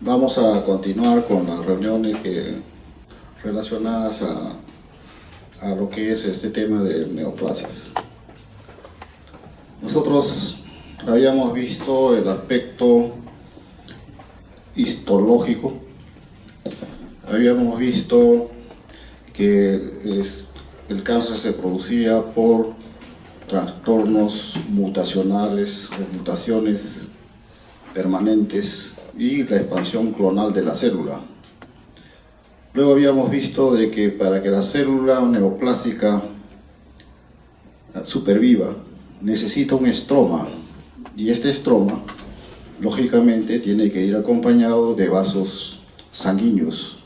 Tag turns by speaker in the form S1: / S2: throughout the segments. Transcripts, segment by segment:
S1: Vamos a continuar con las reuniones relacionadas a lo que es este tema de neoplasias. Nosotros habíamos visto el aspecto histológico, habíamos visto que el cáncer se producía por trastornos mutacionales o mutaciones permanentes y la expansión clonal de la célula. Luego habíamos visto de que para que la célula neoplásica superviva necesita un estroma, y este estroma lógicamente tiene que ir acompañado de vasos sanguíneos.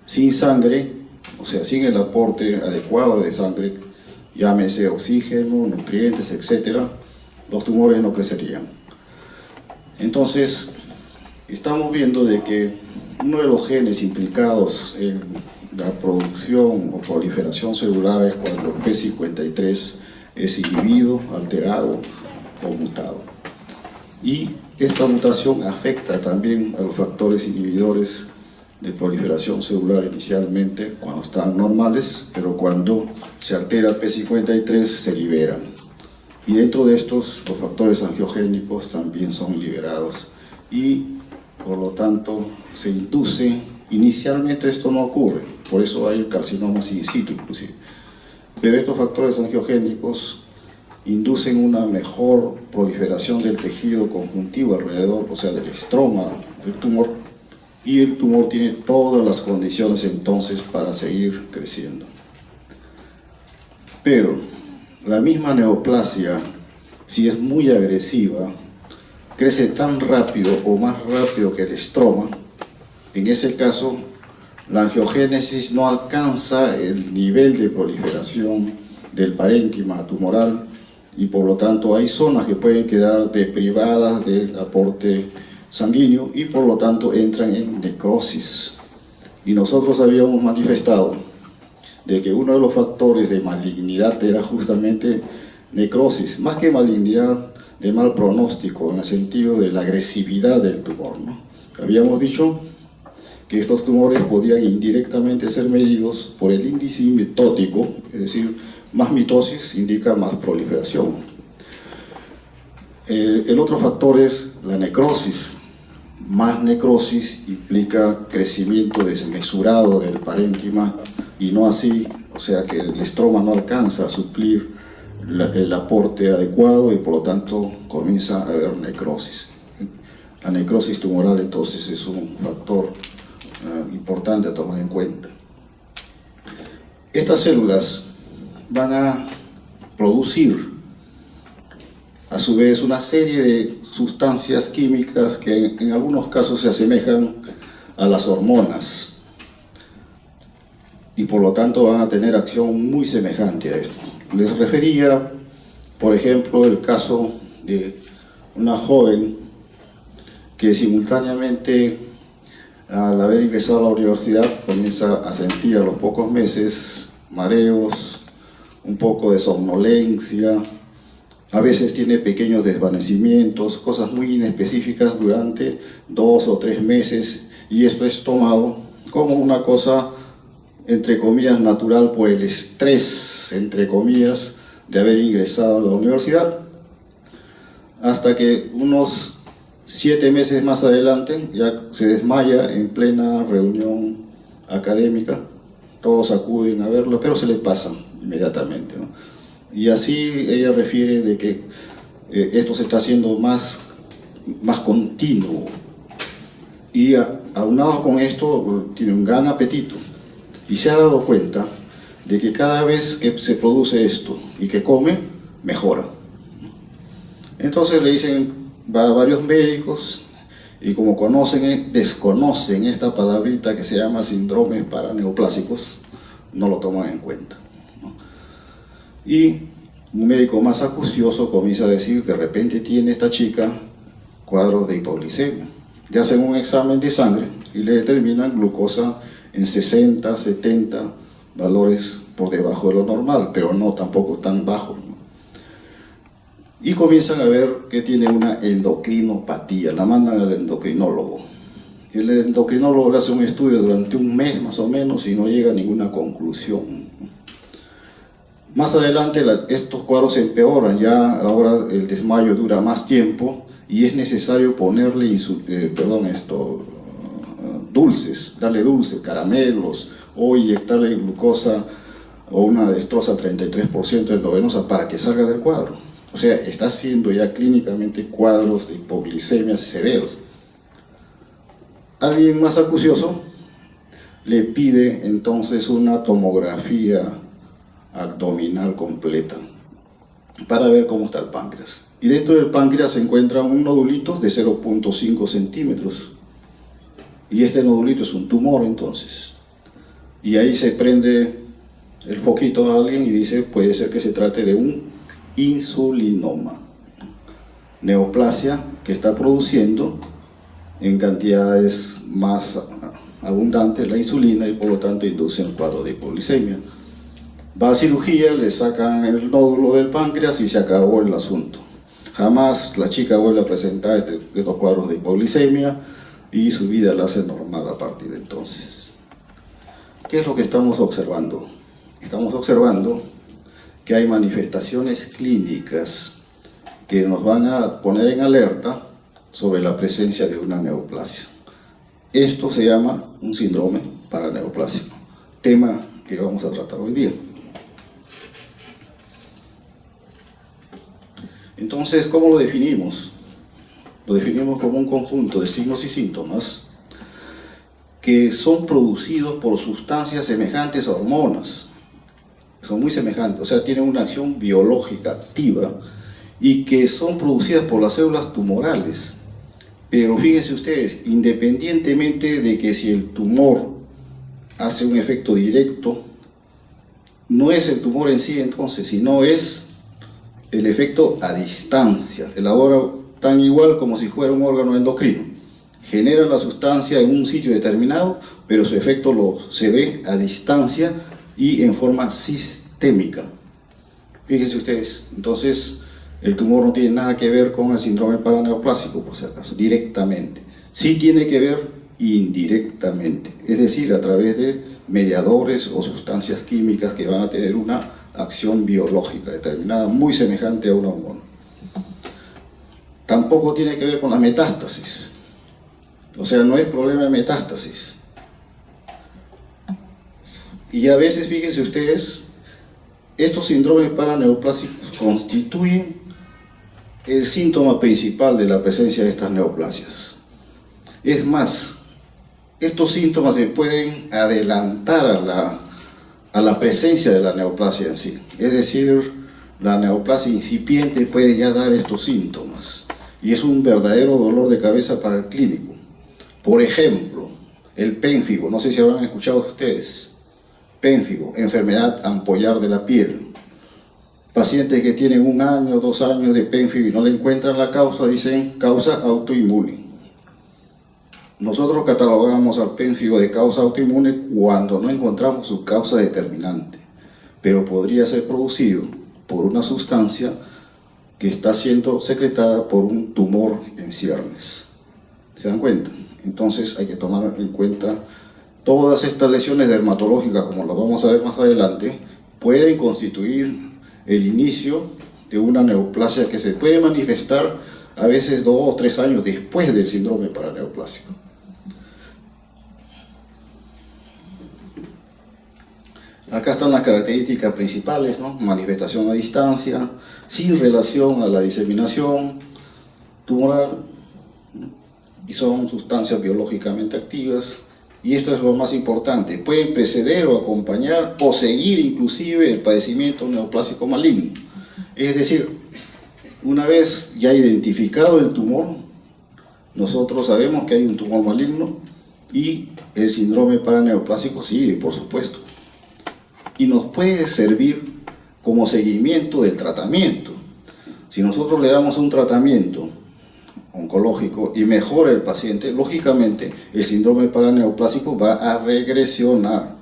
S1: Sin sangre, o sea, sin el aporte adecuado de sangre, llámese oxígeno, nutrientes, etc., los tumores no crecerían. Entonces, estamos viendo de que uno de los genes implicados en la producción o proliferación celular es cuando el P53 es inhibido, alterado o mutado. Y esta mutación afecta también a los factores inhibidores de proliferación celular inicialmente cuando están normales, pero cuando se altera el P53 se liberan. Y dentro de estos, los factores angiogénicos también son liberados y por lo tanto se induce, inicialmente esto no ocurre, por eso hay carcinomas in situ inclusive, pero estos factores angiogénicos inducen una mejor proliferación del tejido conjuntivo alrededor, o sea del estroma del tumor, y el tumor tiene todas las condiciones entonces para seguir creciendo. Pero la misma neoplasia, si es muy agresiva, crece tan rápido o más rápido que el estroma. En ese caso, la angiogénesis no alcanza el nivel de proliferación del parénquima tumoral y por lo tanto hay zonas que pueden quedar deprivadas del aporte sanguíneo y por lo tanto entran en necrosis. Y nosotros habíamos manifestado de que uno de los factores de malignidad era justamente necrosis, más que malignidad, de mal pronóstico, en el sentido de la agresividad del tumor, ¿no? Habíamos dicho que estos tumores podían indirectamente ser medidos por el índice mitótico, es decir, más mitosis indica más proliferación. El otro factor es la necrosis. Más necrosis implica crecimiento desmesurado del parénquima y no así, o sea que el estroma no alcanza a suplir el aporte adecuado y por lo tanto comienza a haber necrosis. La necrosis tumoral entonces es un factor importante a tomar en cuenta. Estas células van a producir a su vez una serie de sustancias químicas que en algunos casos se asemejan a las hormonas y por lo tanto van a tener acción muy semejante a esto. Les refería, por ejemplo, el caso de una joven que simultáneamente al haber ingresado a la universidad comienza a sentir a los pocos meses mareos, un poco de somnolencia, a veces tiene pequeños desvanecimientos, cosas muy inespecíficas durante 2 o 3 meses y esto es tomado como una cosa entre comillas natural por el estrés entre comillas de haber ingresado a la universidad, hasta que unos 7 meses más adelante ya se desmaya en plena reunión académica, todos acuden a verlo pero se le pasa inmediatamente, ¿no? Y así ella refiere de que esto se está haciendo más continuo y aunado con esto tiene un gran apetito y se ha dado cuenta de que cada vez que se produce esto y que come, mejora. Entonces le dicen, va a varios médicos y como desconocen esta palabrita que se llama síndromes paraneoplásicos, no lo toman en cuenta, ¿no? Y un médico más acucioso comienza a decir, de repente tiene esta chica cuadros de hipoglicemia. Le hacen un examen de sangre y le determinan glucosa en 60, 70, valores por debajo de lo normal, pero no tampoco tan bajo, ¿no? Y comienzan a ver que tiene una endocrinopatía, la mandan al endocrinólogo. El endocrinólogo le hace un estudio durante un mes más o menos y no llega a ninguna conclusión. Más adelante estos cuadros se empeoran, ya ahora el desmayo dura más tiempo y es necesario ponerle dulces, darle dulces, caramelos o inyectarle glucosa o una dextrosa 33% de endovenosa para que salga del cuadro. O sea, está haciendo ya clínicamente cuadros de hipoglicemia severos. Alguien más acucioso le pide entonces una tomografía abdominal completa para ver cómo está el páncreas. Y dentro del páncreas se encuentran un nodulito de 0.5 centímetros. Y este nodulito es un tumor entonces. Y ahí se prende el foquito a alguien y dice, puede ser que se trate de un insulinoma. Neoplasia que está produciendo en cantidades más abundantes la insulina y por lo tanto induce un cuadro de hipoglicemia. Va a cirugía, le sacan el nódulo del páncreas y se acabó el asunto. Jamás la chica vuelve a presentar estos cuadros de hipoglicemia y su vida la hace normal a partir de entonces. ¿Qué es lo que estamos observando? Estamos observando que hay manifestaciones clínicas que nos van a poner en alerta sobre la presencia de una neoplasia. Esto se llama un síndrome paraneoplásico, tema que vamos a tratar hoy día. Entonces, ¿cómo lo definimos? Lo definimos como un conjunto de signos y síntomas que son producidos por sustancias semejantes a hormonas. Son muy semejantes, o sea, tienen una acción biológica activa y que son producidas por las células tumorales. Pero fíjense ustedes, independientemente de que si el tumor hace un efecto directo, no es el tumor en sí entonces, sino es el efecto a distancia. Elabora tan igual como si fuera un órgano endocrino. Genera la sustancia en un sitio determinado, pero su efecto se ve a distancia y en forma sistémica. Fíjense ustedes, entonces el tumor no tiene nada que ver con el síndrome paraneoplásico, por si acaso, directamente. Sí tiene que ver indirectamente, es decir, a través de mediadores o sustancias químicas que van a tener una acción biológica determinada, muy semejante a una hormona. Tampoco tiene que ver con la metástasis, o sea, no es problema de metástasis. Y a veces, fíjense ustedes, estos síndromes paraneoplásicos constituyen el síntoma principal de la presencia de estas neoplasias. Es más, estos síntomas se pueden adelantar a la presencia de la neoplasia en sí. Es decir, la neoplasia incipiente puede ya dar estos síntomas y es un verdadero dolor de cabeza para el clínico. Por ejemplo, el pénfigo, no sé si habrán escuchado ustedes, pénfigo, enfermedad ampollar de la piel. Pacientes que tienen 1 año, 2 años de pénfigo y no le encuentran la causa, dicen causa autoinmune. Nosotros catalogamos al pénfigo de causa autoinmune cuando no encontramos su causa determinante, pero podría ser producido por una sustancia que está siendo secretada por un tumor en ciernes. ¿Se dan cuenta? Entonces hay que tomar en cuenta todas estas lesiones dermatológicas, como las vamos a ver más adelante, pueden constituir el inicio de una neoplasia que se puede manifestar a veces 2 o 3 años después del síndrome paraneoplásico. Acá están las características principales, ¿no? Manifestación a distancia, sin relación a la diseminación tumoral, y son sustancias biológicamente activas, y esto es lo más importante, pueden preceder o acompañar o seguir inclusive el padecimiento neoplásico maligno. Es decir, una vez ya identificado el tumor, nosotros sabemos que hay un tumor maligno y el síndrome paraneoplásico sigue, por supuesto. Y nos puede servir como seguimiento del tratamiento. Si nosotros le damos un tratamiento oncológico y mejora el paciente, lógicamente el síndrome paraneoplásico va a regresionar,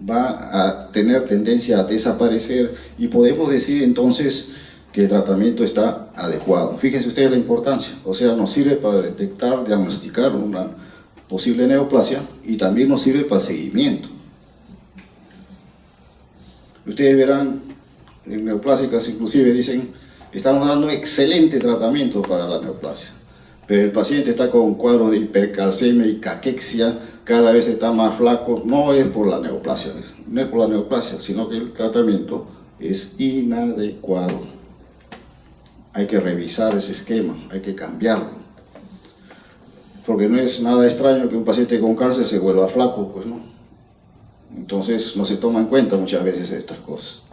S1: va a tener tendencia a desaparecer y podemos decir entonces que el tratamiento está adecuado. Fíjense ustedes la importancia, o sea, nos sirve para detectar, diagnosticar una posible neoplasia y también nos sirve para seguimiento. Ustedes verán, en neoplásicas inclusive dicen, estamos dando excelente tratamiento para la neoplasia, pero el paciente está con cuadros de hipercalcemia y caquexia, cada vez está más flaco. No es por la neoplasia, no es por la neoplasia, sino que el tratamiento es inadecuado. Hay que revisar ese esquema, hay que cambiarlo. Porque no es nada extraño que un paciente con cáncer se vuelva flaco, pues no. Entonces no se toma en cuenta muchas veces estas cosas.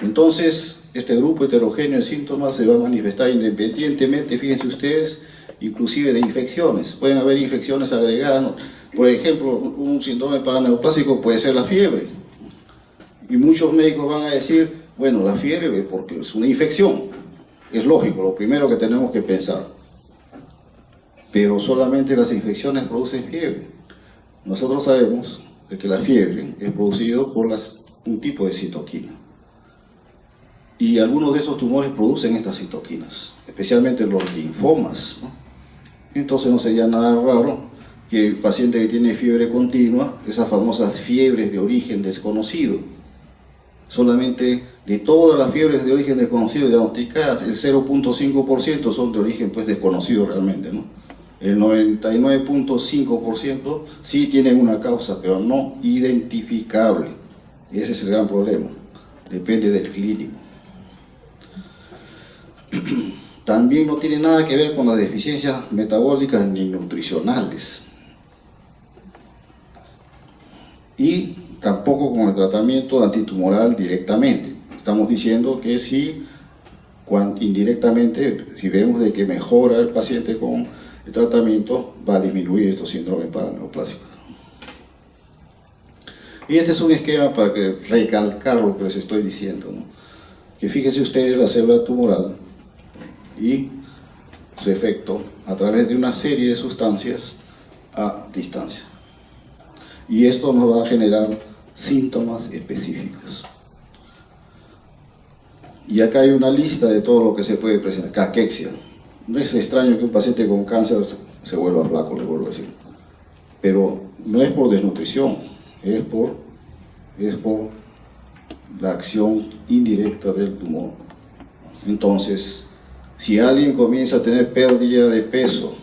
S1: Entonces, este grupo heterogéneo de síntomas se va a manifestar independientemente, fíjense ustedes, inclusive de infecciones. Pueden haber infecciones agregadas. Por ejemplo, un síndrome paraneoplásico puede ser la fiebre. Y muchos médicos van a decir, bueno, la fiebre porque es una infección. Es lógico, lo primero que tenemos que pensar. Pero solamente las infecciones producen fiebre. Nosotros sabemos de que la fiebre es producida por un tipo de citoquina. Y algunos de estos tumores producen estas citoquinas, especialmente los linfomas, ¿no? Entonces no sería nada raro que el paciente que tiene fiebre continua, esas famosas fiebres de origen desconocido, solamente de todas las fiebres de origen desconocido diagnosticadas, el 0.5% son de origen pues desconocido realmente, ¿no? El 99.5% sí tienen una causa, pero no identificable. Ese es el gran problema, depende del clínico. También no tiene nada que ver con las deficiencias metabólicas ni nutricionales. Y tampoco con el tratamiento antitumoral directamente. Estamos diciendo que si indirectamente, si vemos de que mejora el paciente con el tratamiento, va a disminuir estos síndromes paraneoplásicos. Y este es un esquema para recalcar lo que les estoy diciendo, ¿no? Que fíjense ustedes la célula tumoral y su efecto a través de una serie de sustancias a distancia. Y esto nos va a generar síntomas específicos. Y acá hay una lista de todo lo que se puede presentar. Caquexia. No es extraño que un paciente con cáncer se vuelva flaco, le vuelvo a decir. Pero no es por desnutrición, es por la acción indirecta del tumor. Entonces, si alguien comienza a tener pérdida de peso,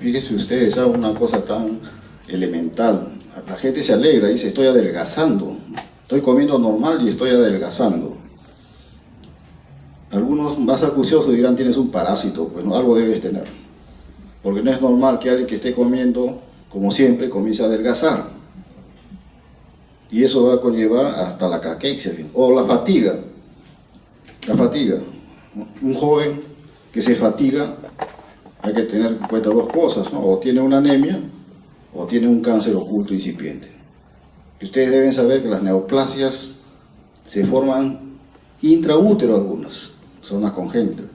S1: fíjense ustedes, es una cosa tan elemental. La gente se alegra y dice, estoy adelgazando, estoy comiendo normal y estoy adelgazando. Algunos más acuciosos dirán, tienes un parásito, pues no, algo debes tener. Porque no es normal que alguien que esté comiendo, como siempre, comience a adelgazar. Y eso va a conllevar hasta la caquexia, o la fatiga. La fatiga. Un joven que se fatiga, hay que tener en cuenta dos cosas, ¿no? O tiene una anemia, o tiene un cáncer oculto incipiente. Y ustedes deben saber que las neoplasias se forman intraútero algunas, son las congénitas.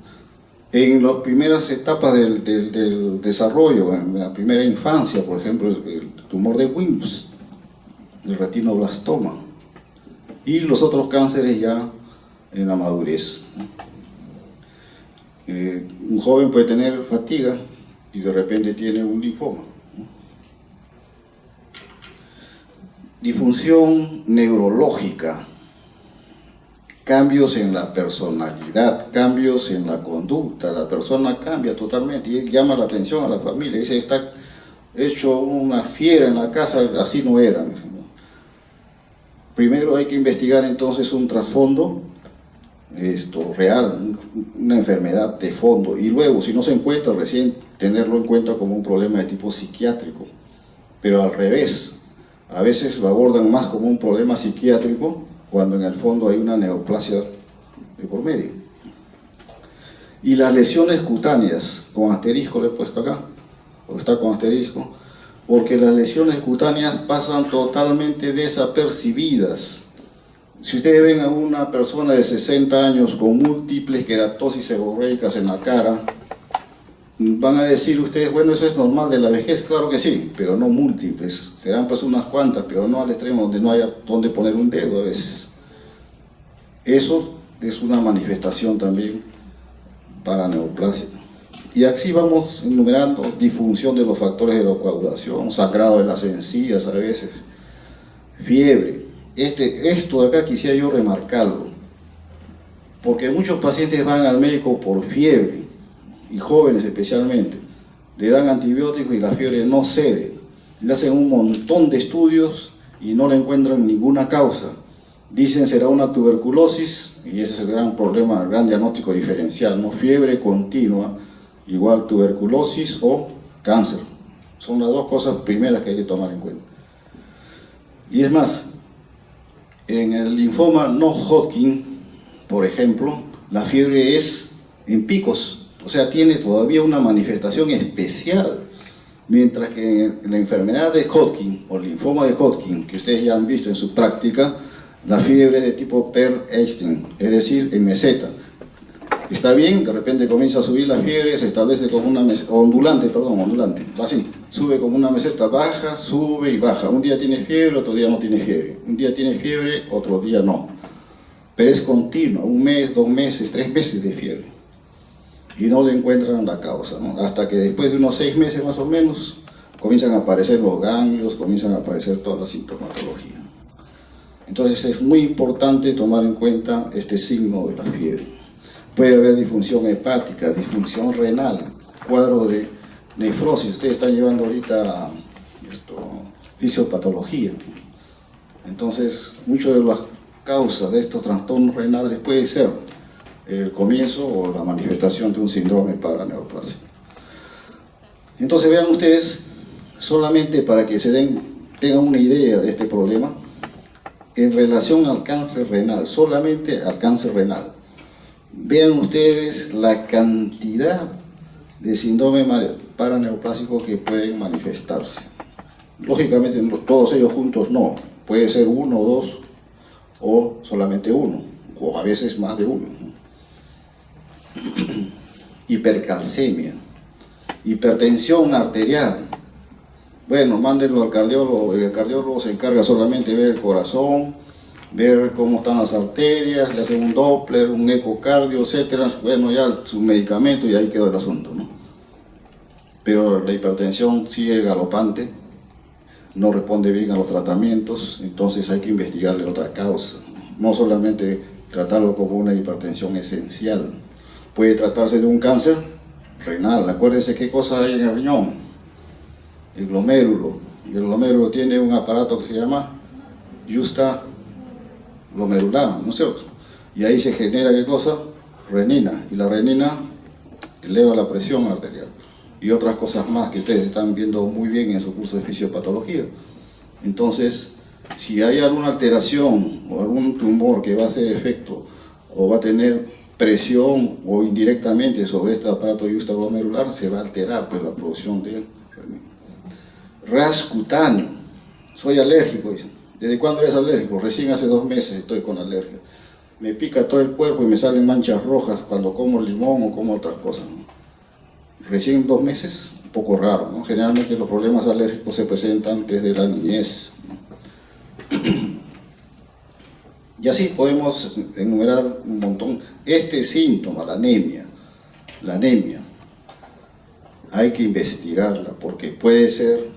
S1: En las primeras etapas del desarrollo, en la primera infancia, por ejemplo, el tumor de Wilms, el retinoblastoma, y los otros cánceres ya en la madurez. Un joven puede tener fatiga y de repente tiene un linfoma. Disfunción neurológica, cambios en la personalidad, cambios en la conducta, la persona cambia totalmente y llama la atención a la familia, dice, está hecho una fiera en la casa, así no era. Primero hay que investigar entonces un trasfondo real, una enfermedad de fondo, y luego, si no se encuentra, recién tenerlo en cuenta como un problema de tipo psiquiátrico. Pero al revés, a veces lo abordan más como un problema psiquiátrico cuando en el fondo hay una neoplasia de por medio. Y las lesiones cutáneas, con asterisco le he puesto acá, o está con asterisco, porque las lesiones cutáneas pasan totalmente desapercibidas. Si ustedes ven a una persona de 60 años con múltiples queratosis seborreicas en la cara, van a decir ustedes, bueno, eso es normal de la vejez, claro que sí, pero no múltiples, serán pues unas cuantas, pero no al extremo donde no haya donde poner un dedo a veces. Eso es una manifestación también para neoplasia. Y aquí vamos enumerando disfunción de los factores de la coagulación, sangrado de las encías a veces, fiebre. Esto de acá quisiera yo remarcarlo, porque muchos pacientes van al médico por fiebre, y jóvenes especialmente, le dan antibióticos y la fiebre no cede. Le hacen un montón de estudios y no le encuentran ninguna causa. Dicen será una tuberculosis, y ese es el gran problema, el gran diagnóstico diferencial, ¿no? Fiebre continua igual tuberculosis o cáncer. Son las dos cosas primeras que hay que tomar en cuenta. Y es más, en el linfoma no Hodgkin, por ejemplo, la fiebre es en picos, o sea, tiene todavía una manifestación especial, mientras que en la enfermedad de Hodgkin o linfoma de Hodgkin, que ustedes ya han visto en su práctica, la fiebre es de tipo Per-Einstein, es decir, en meseta. Está bien, de repente comienza a subir la fiebre, se establece como una meseta, ondulante, va así, sube como una meseta, baja, sube y baja. Un día tiene fiebre, otro día no tiene fiebre. Un día tiene fiebre, otro día no. Pero es continua, 1 mes, 2 meses, 3 meses de fiebre. Y no le encuentran la causa, ¿no? Hasta que después de unos 6 meses más o menos, comienzan a aparecer los ganglios, comienzan a aparecer toda la sintomatología. Entonces es muy importante tomar en cuenta este signo de la fiebre. Puede haber disfunción hepática, disfunción renal, cuadro de nefrosis. Ustedes están llevando ahorita fisiopatología. Entonces, muchas de las causas de estos trastornos renales puede ser el comienzo o la manifestación de un síndrome para neoplasia. Entonces, vean ustedes, solamente para que tengan una idea de este problema, en relación al cáncer renal, solamente al cáncer renal. Vean ustedes la cantidad de síndrome paraneoplásico que pueden manifestarse. Lógicamente todos ellos juntos no, puede ser 1 o 2 o solamente 1, o a veces más de 1. Hipercalcemia, hipertensión arterial. Bueno, mándenlo al cardiólogo, el cardiólogo se encarga solamente de ver el corazón, ver cómo están las arterias, le hacen un Doppler, un ecocardio, etcétera. Bueno, ya su medicamento y ahí quedó el asunto, ¿no? Pero la hipertensión sigue galopante, no responde bien a los tratamientos, entonces hay que investigarle otra causa. No solamente tratarlo como una hipertensión esencial. Puede tratarse de un cáncer renal. Acuérdense qué cosa hay en el riñón, el glomérulo. Y el glomérulo tiene un aparato que se llama justa glomerular, ¿no es cierto? Y ahí se genera, ¿qué cosa? Renina, y la renina eleva la presión arterial y otras cosas más que ustedes están viendo muy bien en su curso de fisiopatología. Entonces, si hay alguna alteración o algún tumor que va a hacer efecto o va a tener presión o indirectamente sobre este aparato justaglomerular, se va a alterar pues la producción de renina. Ras cutáneo, soy alérgico, dicen. ¿Desde cuándo eres alérgico? Recién hace 2 meses estoy con alergia. Me pica todo el cuerpo y me salen manchas rojas cuando como limón o como otras cosas, ¿no? Recién 2 meses, un poco raro, ¿no? Generalmente los problemas alérgicos se presentan desde la niñez, ¿no? Y así podemos enumerar un montón. Este síntoma, la anemia, hay que investigarla porque puede ser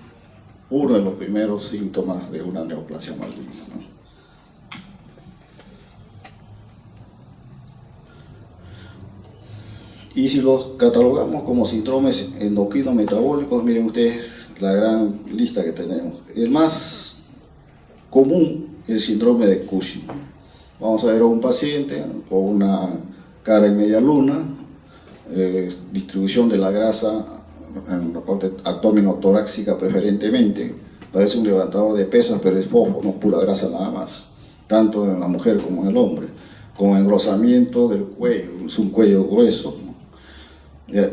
S1: uno de los primeros síntomas de una neoplasia maligna, ¿no? Y si los catalogamos como síndromes endocrino-metabólicos, miren ustedes la gran lista que tenemos. El más común es el síndrome de Cushing. Vamos a ver a un paciente con una cara en media luna, distribución de la grasa en la parte abdominotorácica preferentemente, parece un levantador de pesas, pero es fofo, no pura grasa nada más, tanto en la mujer como en el hombre, con engrosamiento del cuello, es un cuello grueso, ¿no?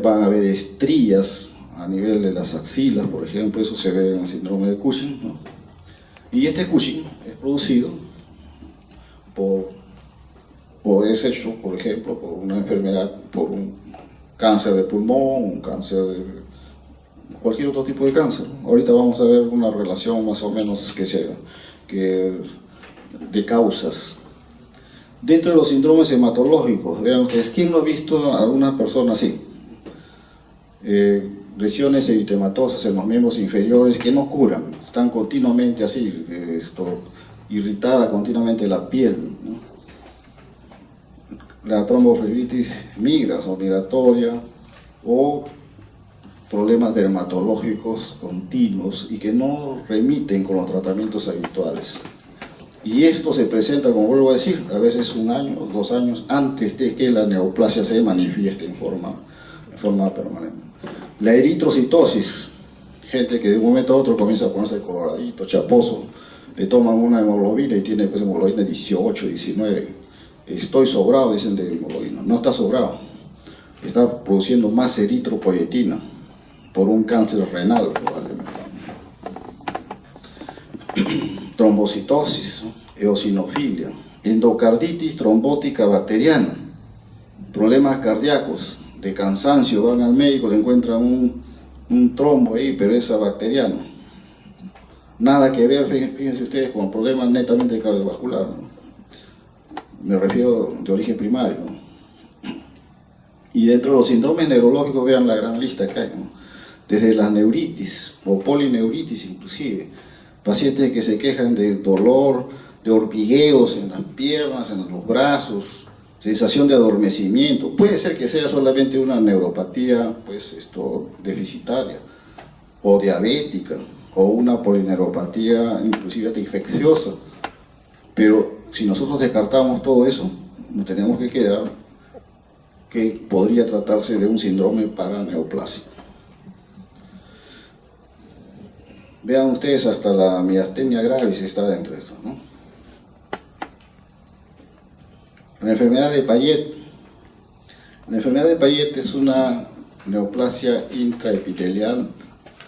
S1: Van a haber estrías a nivel de las axilas, por ejemplo, eso se ve en el síndrome de Cushing, ¿no? Y este Cushing es producido por ese hecho, por ejemplo, por una enfermedad, por un cáncer de pulmón, un cáncer de cualquier otro tipo de cáncer. Ahorita vamos a ver una relación más o menos de causas. Dentro de los síndromes hematológicos, vean ustedes, ¿quién no ha visto a alguna persona así? Lesiones eritematosas en los miembros inferiores que no curan, están continuamente así, irritada continuamente la piel, ¿no? La tromboflebitis migratoria o problemas dermatológicos continuos y que no remiten con los tratamientos habituales. Y esto se presenta, como vuelvo a decir, a veces 1 año, 2 años antes de que la neoplasia se manifieste en forma permanente. La eritrocitosis, gente que de un momento a otro comienza a ponerse coloradito, chaposo, le toman una hemoglobina y tiene pues hemoglobina 18, 19. Estoy sobrado, dicen de hemoglobina. No está sobrado, está produciendo más eritropoyetina por un cáncer renal probablemente. Trombocitosis, eosinofilia, endocarditis trombótica bacteriana, problemas cardíacos, de cansancio, van al médico, le encuentran un trombo ahí, pero es bacteriano. Nada que ver, fíjense ustedes, con problemas netamente cardiovasculares, ¿no? Me refiero de origen primario, ¿no? Y dentro de los síndromes neurológicos, vean la gran lista que hay, ¿no? Desde la neuritis o polineuritis inclusive, pacientes que se quejan de dolor, de hormigueos en las piernas, en los brazos, sensación de adormecimiento. Puede ser que sea solamente una neuropatía pues, deficitaria o diabética o una polineuropatía inclusive hasta infecciosa, pero si nosotros descartamos todo eso, nos tenemos que quedar que podría tratarse de un síndrome paraneoplásico. Vean ustedes, hasta la miastenia gravis está dentro de esto, ¿no? La enfermedad de Payet. La enfermedad de Payet es una neoplasia intraepitelial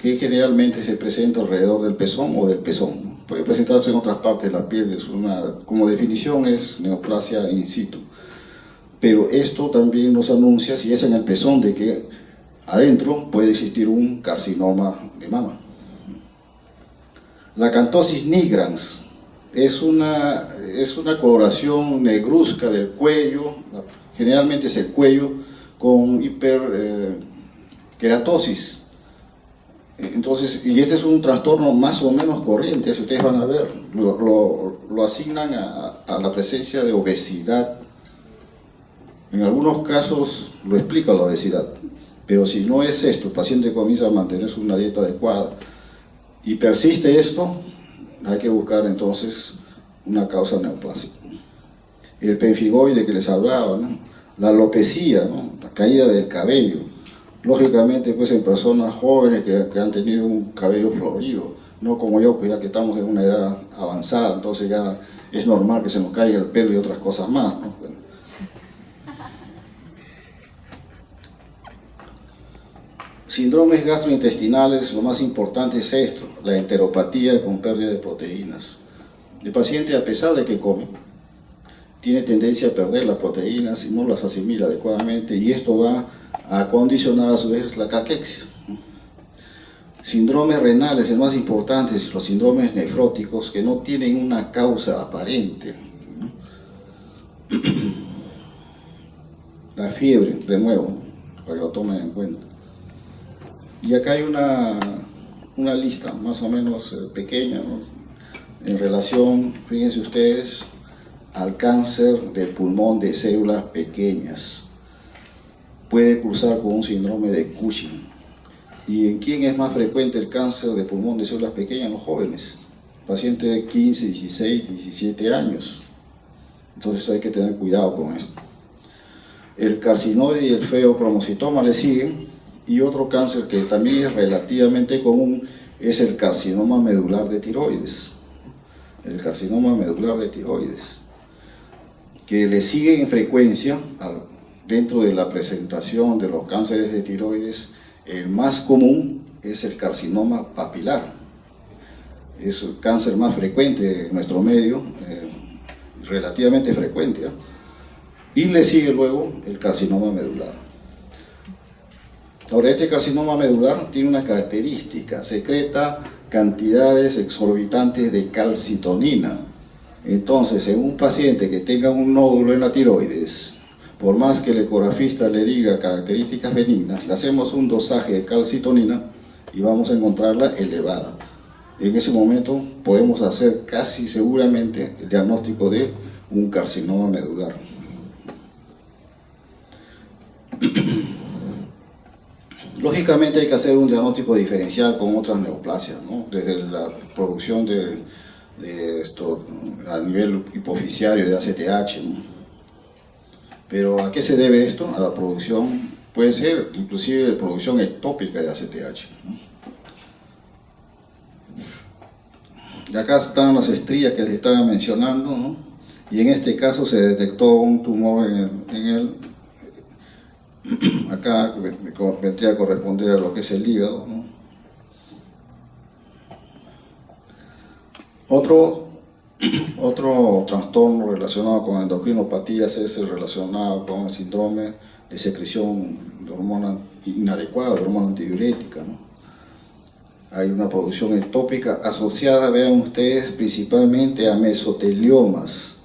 S1: que generalmente se presenta alrededor del pezón o del pezón, ¿no? Puede presentarse en otras partes de la piel, como definición es neoplasia in situ. Pero esto también nos anuncia, si es en el pezón, de que adentro puede existir un carcinoma de mama. La acantosis nigrans es una coloración negruzca del cuello, generalmente es el cuello con hiperkeratosis. Entonces, y este es un trastorno más o menos corriente, si ustedes van a ver, lo asignan a la presencia de obesidad. En algunos casos lo explica la obesidad, pero si no es esto, el paciente comienza a mantenerse una dieta adecuada y persiste esto, hay que buscar entonces una causa neoplásica. El pemfigoide que les hablaba, ¿no? La alopecia, ¿no? La caída del cabello, lógicamente pues en personas jóvenes que han tenido un cabello florido, no como yo, pues ya que estamos en una edad avanzada, entonces ya es normal que se nos caiga el pelo y otras cosas más, ¿no? Bueno. Síndromes gastrointestinales, lo más importante es esto, la enteropatía con pérdida de proteínas. El paciente, a pesar de que come, tiene tendencia a perder las proteínas y no las asimila adecuadamente, y esto va a condicionar a su vez la caquexia. Síndromes renales, el más importante, es los síndromes nefróticos que no tienen una causa aparente. La fiebre, de nuevo, para que lo tomen en cuenta. Y acá hay una lista más o menos pequeña, ¿no? En relación, fíjense ustedes, al cáncer del pulmón de células pequeñas. Puede cursar con un síndrome de Cushing. ¿Y en quién es más frecuente el cáncer de pulmón de células pequeñas? En los jóvenes, pacientes de 15, 16, 17 años. Entonces hay que tener cuidado con esto. El carcinoide y el feopromocitoma le siguen. Y otro cáncer que también es relativamente común es el carcinoma medular de tiroides. El carcinoma medular de tiroides, que le sigue en frecuencia dentro de la presentación de los cánceres de tiroides. El más común es el carcinoma papilar. Es el cáncer más frecuente en nuestro medio, relativamente frecuente, ¿eh? Y le sigue luego el carcinoma medular. Ahora, este carcinoma medular tiene una característica: secreta cantidades exorbitantes de calcitonina. Entonces, en un paciente que tenga un nódulo en la tiroides, por más que el ecografista le diga características benignas, le hacemos un dosaje de calcitonina y vamos a encontrarla elevada. En ese momento podemos hacer casi seguramente el diagnóstico de un carcinoma medular. Lógicamente hay que hacer un diagnóstico diferencial con otras neoplasias, ¿no? Desde la producción de esto a nivel hipofisiario de ACTH, ¿no? Pero ¿a qué se debe esto? A la producción, puede ser inclusive producción ectópica de ACTH, ¿no? Y acá están las estrías que les estaba mencionando, ¿no? Y en este caso se detectó un tumor acá vendría a corresponder a lo que es el hígado, ¿no? Otro trastorno relacionado con endocrinopatías es el relacionado con el síndrome de secreción de hormona inadecuada, de hormona antidiurética, ¿no? Hay una producción ectópica asociada, vean ustedes, principalmente a mesoteliomas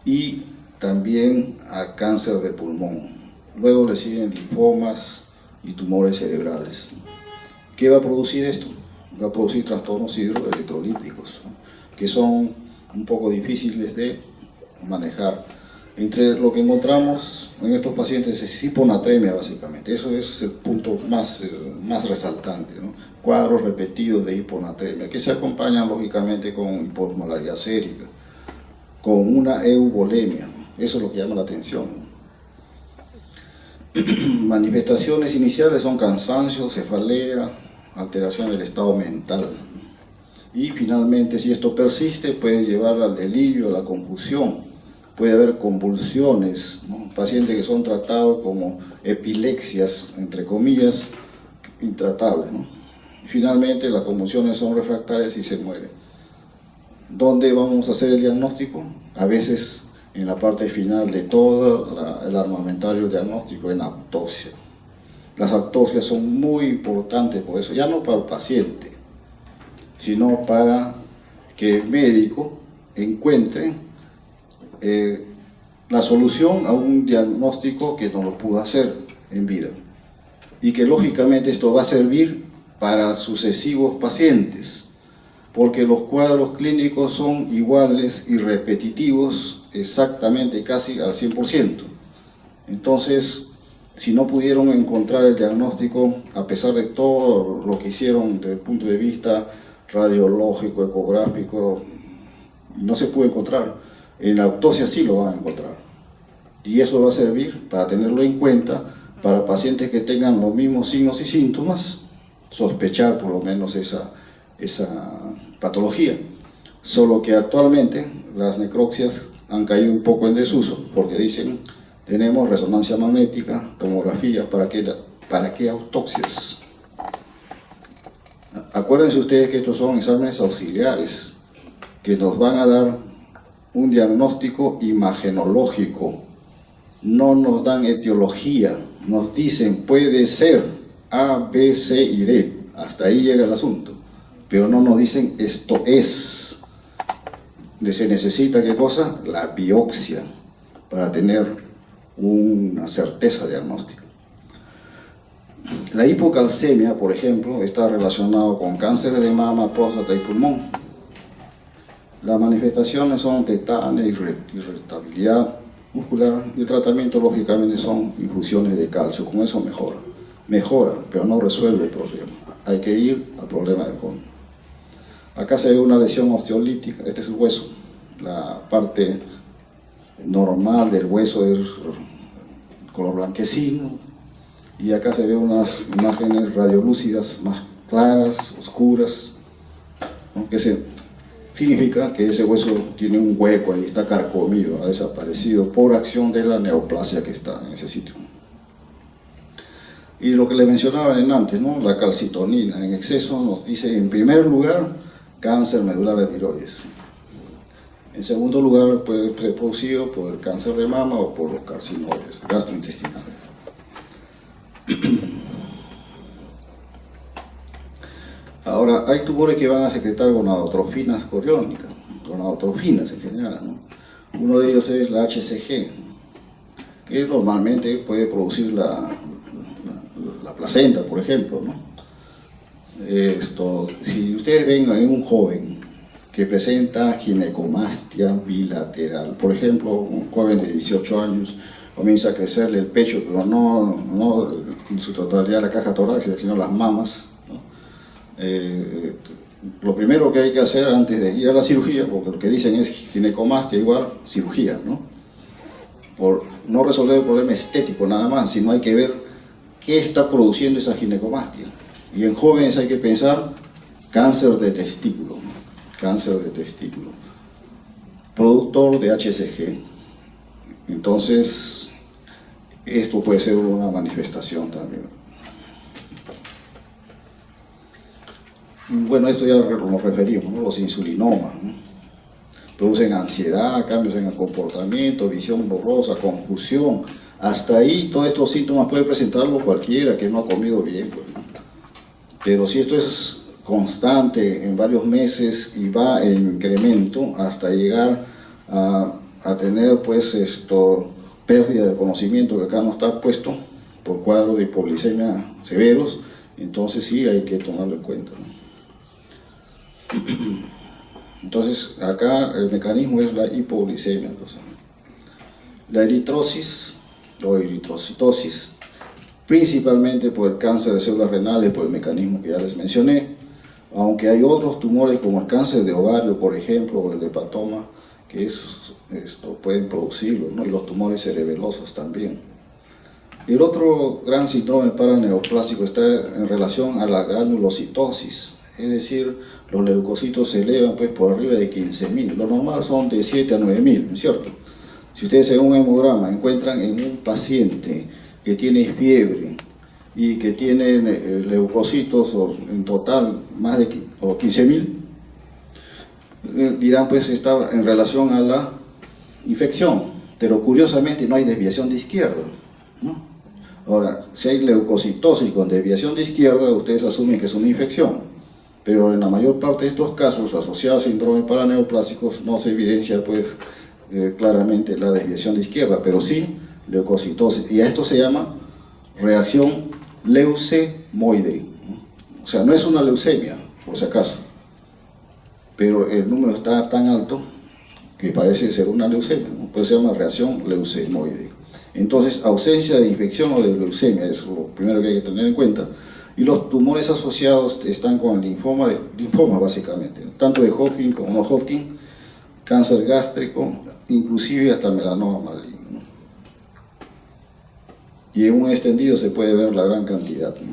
S1: y también a cáncer de pulmón. Luego le siguen linfomas y tumores cerebrales. ¿Qué va a producir esto? Va a producir trastornos hidroelectrolíticos, ¿no? Que son un poco difíciles de manejar. Entre lo que encontramos en estos pacientes es hiponatremia, básicamente. Eso es el punto más resaltante, ¿no? Cuadros repetidos de hiponatremia, que se acompañan lógicamente con hiposmolaridad sérica, con una euvolemia, ¿no? Eso es lo que llama la atención, ¿no? Manifestaciones iniciales son cansancio, cefalea, alteración del estado mental. Y finalmente, si esto persiste, puede llevar al delirio, a la confusión. Puede haber convulsiones, ¿no? Pacientes que son tratados como epilepsias, entre comillas, intratables, ¿no? Finalmente, las convulsiones son refractarias y se muere. ¿Dónde vamos a hacer el diagnóstico? A veces en la parte final de todo el armamentario diagnóstico, en autopsia. Las autopsias son muy importantes por eso, ya no para el paciente, sino para que el médico encuentre la solución a un diagnóstico que no lo pudo hacer en vida. Y que lógicamente esto va a servir para sucesivos pacientes, porque los cuadros clínicos son iguales y repetitivos exactamente casi al 100%. Entonces, si no pudieron encontrar el diagnóstico, a pesar de todo lo que hicieron desde el punto de vista radiológico, ecográfico, no se pudo encontrar, en la autopsia sí lo van a encontrar. Y eso va a servir para tenerlo en cuenta para pacientes que tengan los mismos signos y síntomas, sospechar por lo menos esa patología. Solo que actualmente las necropsias han caído un poco en desuso, porque dicen, tenemos resonancia magnética, tomografía, ¿para qué autopsias? Acuérdense ustedes que estos son exámenes auxiliares, que nos van a dar un diagnóstico imagenológico, no nos dan etiología, nos dicen, puede ser A, B, C y D, hasta ahí llega el asunto, pero no nos dicen, esto es. Se necesita, ¿qué cosa? La biopsia, para tener una certeza diagnóstica. La hipocalcemia, por ejemplo, está relacionado con cáncer de mama, próstata y pulmón. Las manifestaciones son tetania, irritabilidad muscular, y el tratamiento lógicamente son infusiones de calcio. Con eso mejora, pero no resuelve el problema. Hay que ir al problema de fondo. Acá se ve una lesión osteolítica, este es el hueso, la parte normal del hueso es color blanquecino, y acá se ve unas imágenes radiolúcidas más claras, oscuras, ¿no? Que significa que ese hueso tiene un hueco ahí, está carcomido, ha desaparecido por acción de la neoplasia que está en ese sitio. Y lo que les mencionaba antes, ¿no? La calcitonina en exceso nos dice, en primer lugar, cáncer medular de tiroides. En segundo lugar, puede ser producido por el cáncer de mama o por los carcinoides gastrointestinales. Ahora, hay tumores que van a secretar gonadotrofinas coriónicas. gonadotrofinas en general, ¿no? Uno de ellos es la HCG, que normalmente puede producir la placenta, por ejemplo, ¿no? Si ustedes ven en un joven que presenta ginecomastia bilateral, por ejemplo, un joven de 18 años comienza a crecerle el pecho, pero no en su totalidad la caja torácica, sino las mamas, ¿no? Lo primero que hay que hacer antes de ir a la cirugía, porque lo que dicen es ginecomastia igual cirugía, ¿no? Por no resolver el problema estético nada más, sino hay que ver qué está produciendo esa ginecomastia. Y en jóvenes hay que pensar cáncer de testículo, ¿no? Cáncer de testículo, productor de HCG. Entonces, esto puede ser una manifestación también. Bueno, esto ya nos referimos, ¿no? Los insulinomas, ¿no? Producen ansiedad, cambios en el comportamiento, visión borrosa, confusión. Hasta ahí todos estos síntomas puede presentarlo cualquiera que no ha comido bien, pues, ¿no? Pero si esto es constante en varios meses y va en incremento hasta llegar a tener pues pérdida de conocimiento, que acá no está puesto, por cuadros de hipoglicemia severos, entonces sí hay que tomarlo en cuenta, ¿no? Entonces acá el mecanismo es la hipoglicemia. Entonces, la eritrosis o eritrocitosis, principalmente por el cáncer de células renales, por el mecanismo que ya les mencioné, aunque hay otros tumores como el cáncer de ovario, por ejemplo, o el hepatoma, que pueden producirlo, ¿no? Y los tumores cerebelosos también. El otro gran síndrome paraneoplásico está en relación a la granulocitosis, es decir, los leucocitos se elevan pues por arriba de 15.000, lo normal son de 7 a 9.000, ¿no es cierto? Si ustedes en un hemograma encuentran en un paciente que tiene fiebre y que tiene leucocitos en total más de 15.000, dirán pues está en relación a la infección, pero curiosamente no hay desviación de izquierda, ¿no? Ahora, si hay leucocitosis con desviación de izquierda, ustedes asumen que es una infección, pero en la mayor parte de estos casos asociados a síndrome paraneoplásicos no se evidencia pues claramente la desviación de izquierda, pero sí leucocitosis, y a esto se llama reacción leucemoide, ¿no? O sea, no es una leucemia, por si acaso, pero el número está tan alto que parece ser una leucemia, ¿no? Pero se llama reacción leucemoide. Entonces, ausencia de infección o de leucemia es lo primero que hay que tener en cuenta. Y los tumores asociados están con linfoma básicamente, ¿no? Tanto de Hodgkin como no Hodgkin, cáncer gástrico, inclusive hasta melanoma maligno, ¿no? Y en un extendido se puede ver la gran cantidad, ¿no?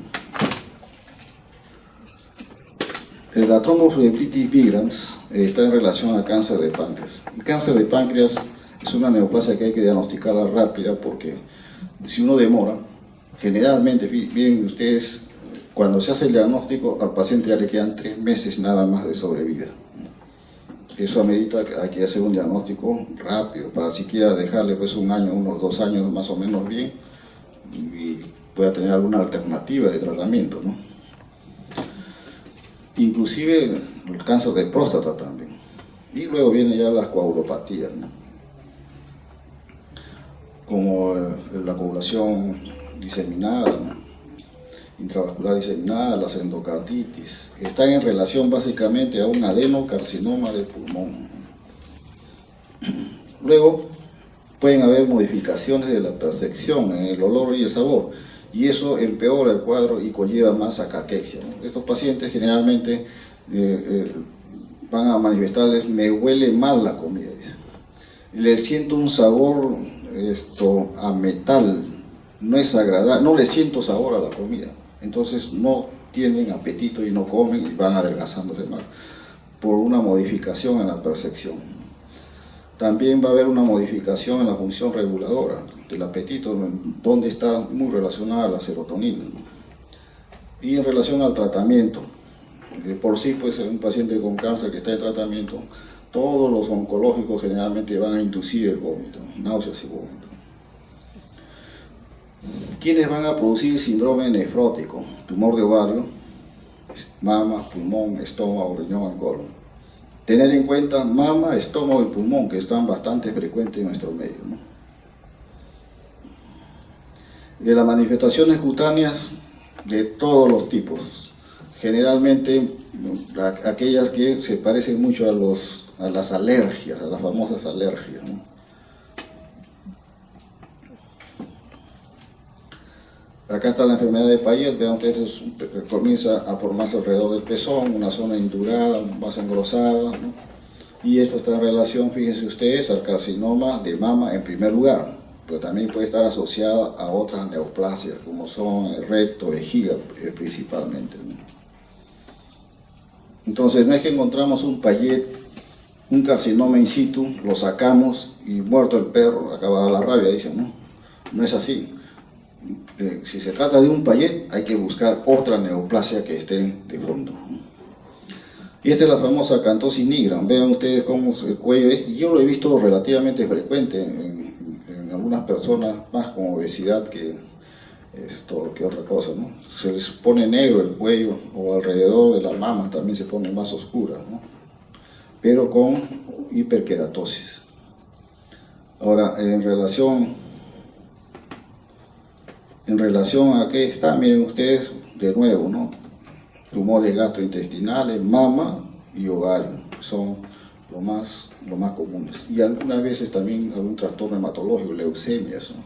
S1: La tromboflebitis migrans está en relación al cáncer de páncreas. El cáncer de páncreas es una neoplasia que hay que diagnosticarla rápida, porque si uno demora, generalmente, miren ustedes, cuando se hace el diagnóstico al paciente ya le quedan 3 meses nada más de sobrevida. Eso amerita que hay que hacer un diagnóstico rápido, para siquiera dejarle pues un año, unos 2 años más o menos bien, y pueda tener alguna alternativa de tratamiento, ¿no? Inclusive el cáncer de próstata también. Y luego vienen ya las coagulopatías, ¿no? Como la coagulación diseminada, ¿no? Intravascular diseminada, las endocarditis, están en relación básicamente a un adenocarcinoma de pulmón. Luego pueden haber modificaciones de la percepción en el olor y el sabor, y eso empeora el cuadro y conlleva más a caquexia, ¿no? Estos pacientes generalmente van a manifestarles: me huele mal la comida, dice. Les siento un sabor a metal, no es agradable, no les siento sabor a la comida. Entonces no tienen apetito y no comen y van adelgazándose más por una modificación en la percepción. También va a haber una modificación en la función reguladora del apetito, donde está muy relacionada a la serotonina, ¿no? Y en relación al tratamiento, por sí, pues un paciente con cáncer que está en tratamiento, todos los oncológicos generalmente van a inducir el vómito, náuseas y vómito. ¿Quiénes van a producir síndrome nefrótico? Tumor de ovario, mama, pulmón, estómago, riñón, colon. tener en cuenta mama, estómago y pulmón, que están bastante frecuentes en nuestro medio, ¿no? De las manifestaciones cutáneas de todos los tipos, generalmente aquellas que se parecen mucho a las alergias, a las famosas alergias, ¿no? Acá está la enfermedad de Payet, vean ustedes, comienza a formarse alrededor del pezón, una zona indurada, más engrosada, ¿no? Y esto está en relación, fíjense ustedes, al carcinoma de mama en primer lugar, pero también puede estar asociada a otras neoplasias, como son el recto, vejiga, principalmente, ¿no? Entonces, no es que encontramos un Payet, un carcinoma in situ, lo sacamos y muerto el perro, acaba la rabia, dicen, ¿no? No es así. Si se trata de un Payet, hay que buscar otra neoplasia que esté de fondo. Y esta es la famosa cantosis nigra. Vean ustedes cómo el cuello es, y yo lo he visto relativamente frecuente en algunas personas, más con obesidad que otra cosa, ¿no? Se les pone negro el cuello, o alrededor de las mamas también se pone más oscura, ¿no? Pero con hiperkeratosis. Ahora, en relación a qué está, miren ustedes, de nuevo, ¿no? Tumores gastrointestinales, mama y ovario, son lo más comunes. Y algunas veces también algún trastorno hematológico, leucemias, ¿no?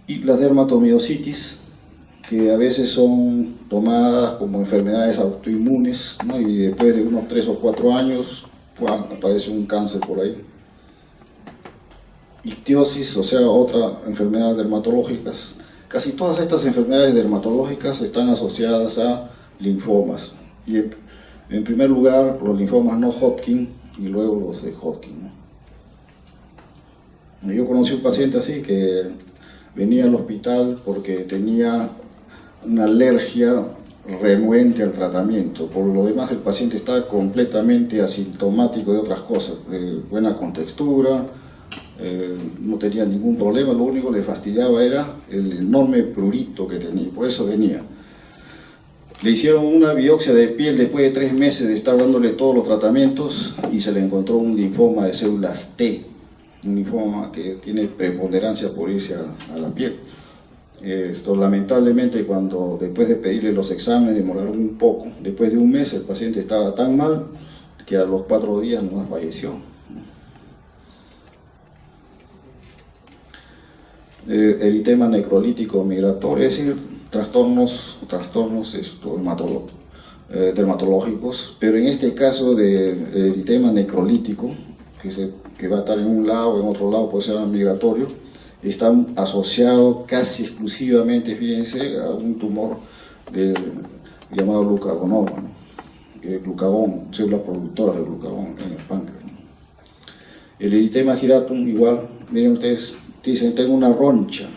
S1: Y las dermatomiositis, que a veces son tomadas como enfermedades autoinmunes, ¿no? Y después de unos 3 o 4 años, aparece un cáncer por ahí. Ictiosis, o sea, otra enfermedad dermatológicas. Casi todas estas enfermedades dermatológicas están asociadas a linfomas. Y en primer lugar, los linfomas no Hodgkin y luego los de Hodgkin, ¿no? Yo conocí un paciente así que venía al hospital porque tenía una alergia renuente al tratamiento. Por lo demás, el paciente está completamente asintomático de otras cosas, buena contextura, no tenía ningún problema, lo único que le fastidiaba era el enorme prurito que tenía, por eso venía. Le hicieron una biopsia de piel después de 3 meses de estar dándole todos los tratamientos y se le encontró un linfoma de células T, un linfoma que tiene preponderancia por irse a la piel. Lamentablemente, después de pedirle los exámenes, demoraron un poco. Después de 1 mes el paciente estaba tan mal que a los 4 días nomás falleció. Eritema necrolítico migratorio, es decir, trastornos dermatológicos, pero en este caso de eritema necrolítico, que va a estar en un lado, en otro lado puede ser migratorio, está asociado casi exclusivamente, fíjense, a un tumor llamado glucagonoma, ¿no? Glucagón, células productoras de glucagón en el páncreas, ¿no? El eritema giratum igual, miren ustedes, dicen, tengo una roncha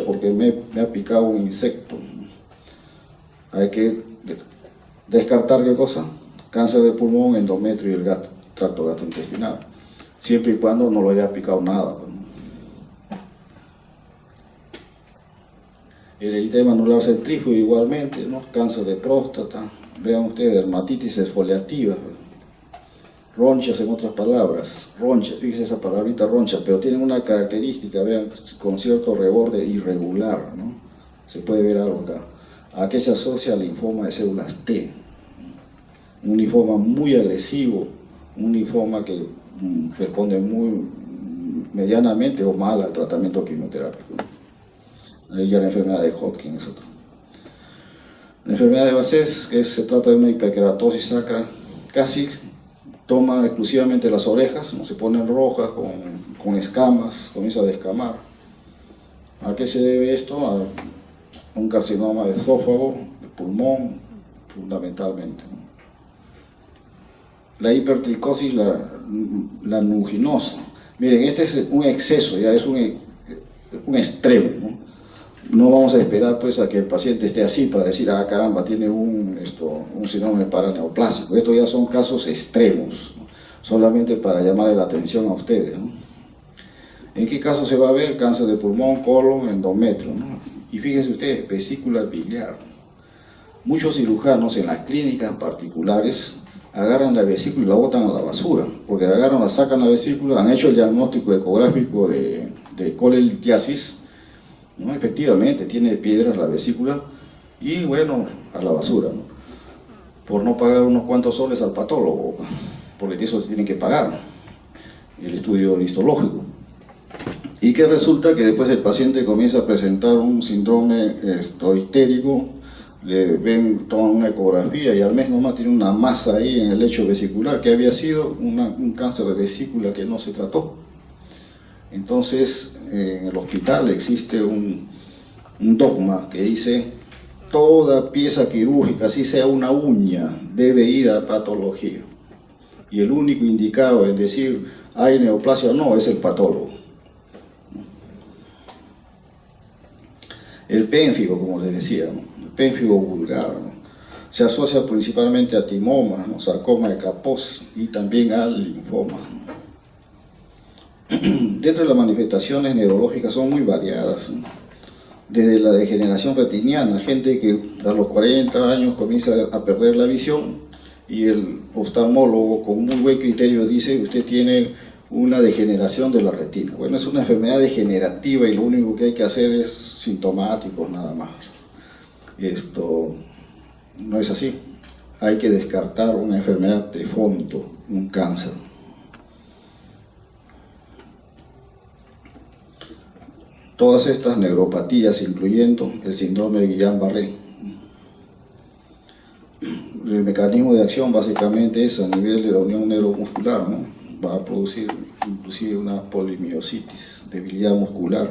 S1: porque me ha picado un insecto. Hay que descartar ¿qué cosa? Cáncer de pulmón, endometrio y el tracto gastrointestinal, siempre y cuando no lo haya picado nada. El eritema anular centrífugo igualmente, ¿no? Cáncer de próstata, vean ustedes, dermatitis exfoliativa, ronchas en otras palabras, ronchas, fíjense esa palabrita roncha, pero tienen una característica, vean, con cierto reborde irregular, ¿no? Se puede ver algo acá. ¿A qué se asocia el linfoma de células T? Un linfoma muy agresivo, un linfoma que responde muy medianamente o mal al tratamiento quimioterápico. Ahí ya la enfermedad de Hodgkin es otra. La enfermedad de Behçet, que se trata de una hiperkeratosis sacra, casi toma exclusivamente las orejas, ¿no? Se ponen rojas, con escamas, comienza a descamar. ¿A qué se debe esto? A un carcinoma de esófago, de pulmón, fundamentalmente, ¿no? La hipertricosis lanuginosa. Miren, este es un exceso, ya es un extremo, ¿no? No vamos a esperar pues a que el paciente esté así para decir, ah caramba, tiene un síndrome paraneoplásico. Estos ya son casos extremos, ¿no? Solamente para llamarle la atención a ustedes, ¿no? ¿En qué caso se va a ver? Cáncer de pulmón, colon, endometrio, ¿no? Y fíjense ustedes, vesícula biliar. muchos cirujanos en las clínicas particulares agarran la vesícula y la botan a la basura, porque agarran, la sacan la vesícula, han hecho el diagnóstico ecográfico de colelitiasis, ¿no? Efectivamente tiene piedras la vesícula, y bueno, a la basura, ¿no? Por no pagar unos cuantos soles al patólogo, porque eso se tiene que pagar, el estudio histológico. Y que resulta que después el paciente comienza a presentar un síndrome histérico, le ven, toman una ecografía y al mes nomás tiene una masa ahí en el lecho vesicular que había sido un cáncer de vesícula que no se trató. Entonces en el hospital existe un dogma que dice: toda pieza quirúrgica, así sea una uña, debe ir a patología, y el único indicado en decir hay neoplasia o no es el patólogo. El pénfigo, como les decía, ¿no? El pénfigo vulgar, ¿no? Se asocia principalmente a timomas, ¿no? Sarcoma de Kaposi, y también al linfoma, ¿no? Dentro de las manifestaciones neurológicas son muy variadas, ¿no? Desde la degeneración retiniana, gente que a los 40 años comienza a perder la visión, y el oftalmólogo con muy buen criterio dice: usted tiene una degeneración de la retina. Bueno, es una enfermedad degenerativa y lo único que hay que hacer es sintomático, nada más. Esto no es así. Hay que descartar una enfermedad de fondo, un cáncer. Todas estas neuropatías, incluyendo el síndrome de Guillain-Barré, el mecanismo de acción básicamente es a nivel de la unión neuromuscular, ¿no? Va a producir inclusive una polimiositis, debilidad muscular.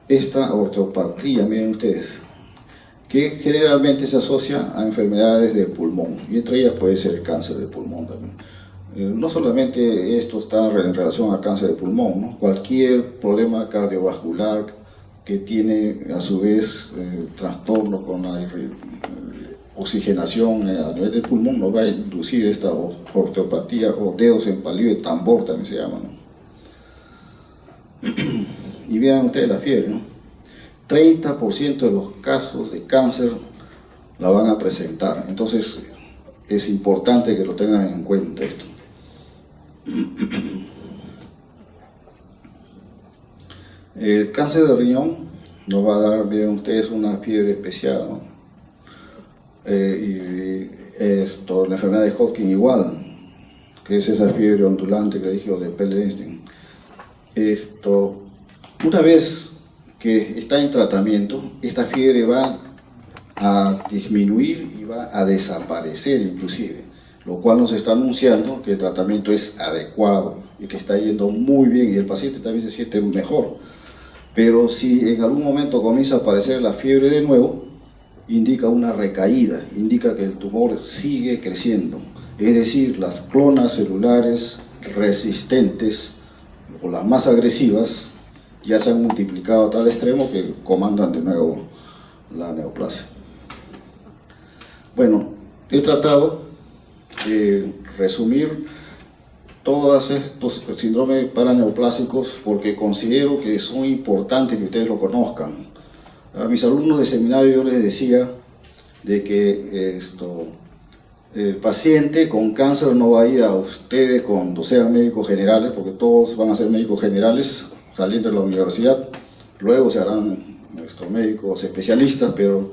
S1: Esta ortopatía, miren ustedes, que generalmente se asocia a enfermedades de pulmón, y entre ellas puede ser el cáncer de pulmón también. No solamente esto está en relación al cáncer de pulmón, ¿no? Cualquier problema cardiovascular que tiene a su vez trastorno con la oxigenación a nivel del pulmón nos va a inducir esta ortopatía, o dedos en palillo de tambor también se llama, ¿no? Y vean ustedes la fiebre, ¿no? 30% de los casos de cáncer la van a presentar. Entonces es importante que lo tengan en cuenta esto. El cáncer de riñón nos va a dar, miren ustedes, una fiebre especial, ¿no? Y esto, la enfermedad de Hodgkin igual, que es esa fiebre ondulante que dije, de Pell-Einstein. Esto, una vez que está en tratamiento, esta fiebre va a disminuir y va a desaparecer inclusive, lo cual nos está anunciando que el tratamiento es adecuado y que está yendo muy bien y el paciente también se siente mejor. Pero si en algún momento comienza a aparecer la fiebre de nuevo, indica una recaída, indica que el tumor sigue creciendo, es decir, las clonas celulares resistentes o las más agresivas ya se han multiplicado a tal extremo que comandan de nuevo la neoplasia. Bueno, he tratado de resumir todos estos síndromes paraneoplásicos porque considero que son importantes que ustedes lo conozcan. A mis alumnos de seminario yo les decía de que el paciente con cáncer no va a ir a ustedes cuando sean médicos generales, porque todos van a ser médicos generales saliendo de la universidad, luego se harán nuestros médicos especialistas, pero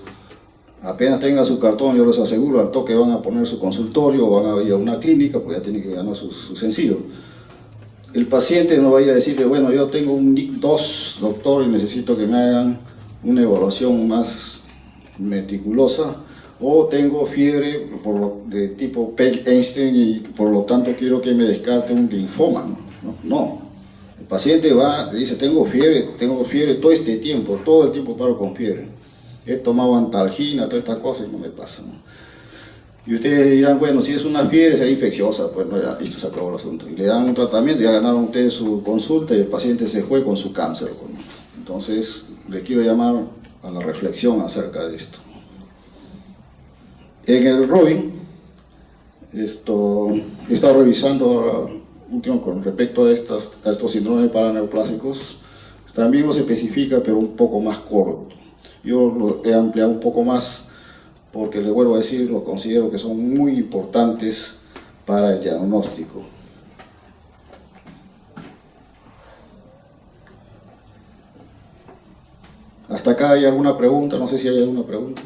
S1: apenas tengan su cartón, yo les aseguro, al toque van a poner su consultorio, van a ir a una clínica, porque ya tienen que ganar su sencillo. El paciente no va a ir a decirle: bueno, yo tengo un NIC2, doctor, y necesito que me hagan una evaluación más meticulosa, o tengo fiebre de tipo Pell-Einstein y por lo tanto quiero que me descarte un linfoma. No. El paciente va y dice: tengo fiebre todo este tiempo, todo el tiempo paro con fiebre. He tomado antalgina, todas estas cosas y no me pasa, ¿no? Y ustedes dirán: bueno, si es una fiebre, será infecciosa. Pues no, ya listo, se acabó el asunto. Y le dan un tratamiento, ya ganaron ustedes su consulta y el paciente se fue con su cáncer. Entonces, le quiero llamar a la reflexión acerca de esto. En el Robin, he estado revisando ahora último con respecto a estos síndromes paraneoplásicos. También los especifica, pero un poco más corto. Yo lo he ampliado un poco más porque le vuelvo a decir, lo considero que son muy importantes para el diagnóstico. Hasta acá hay alguna pregunta, no sé si hay alguna pregunta.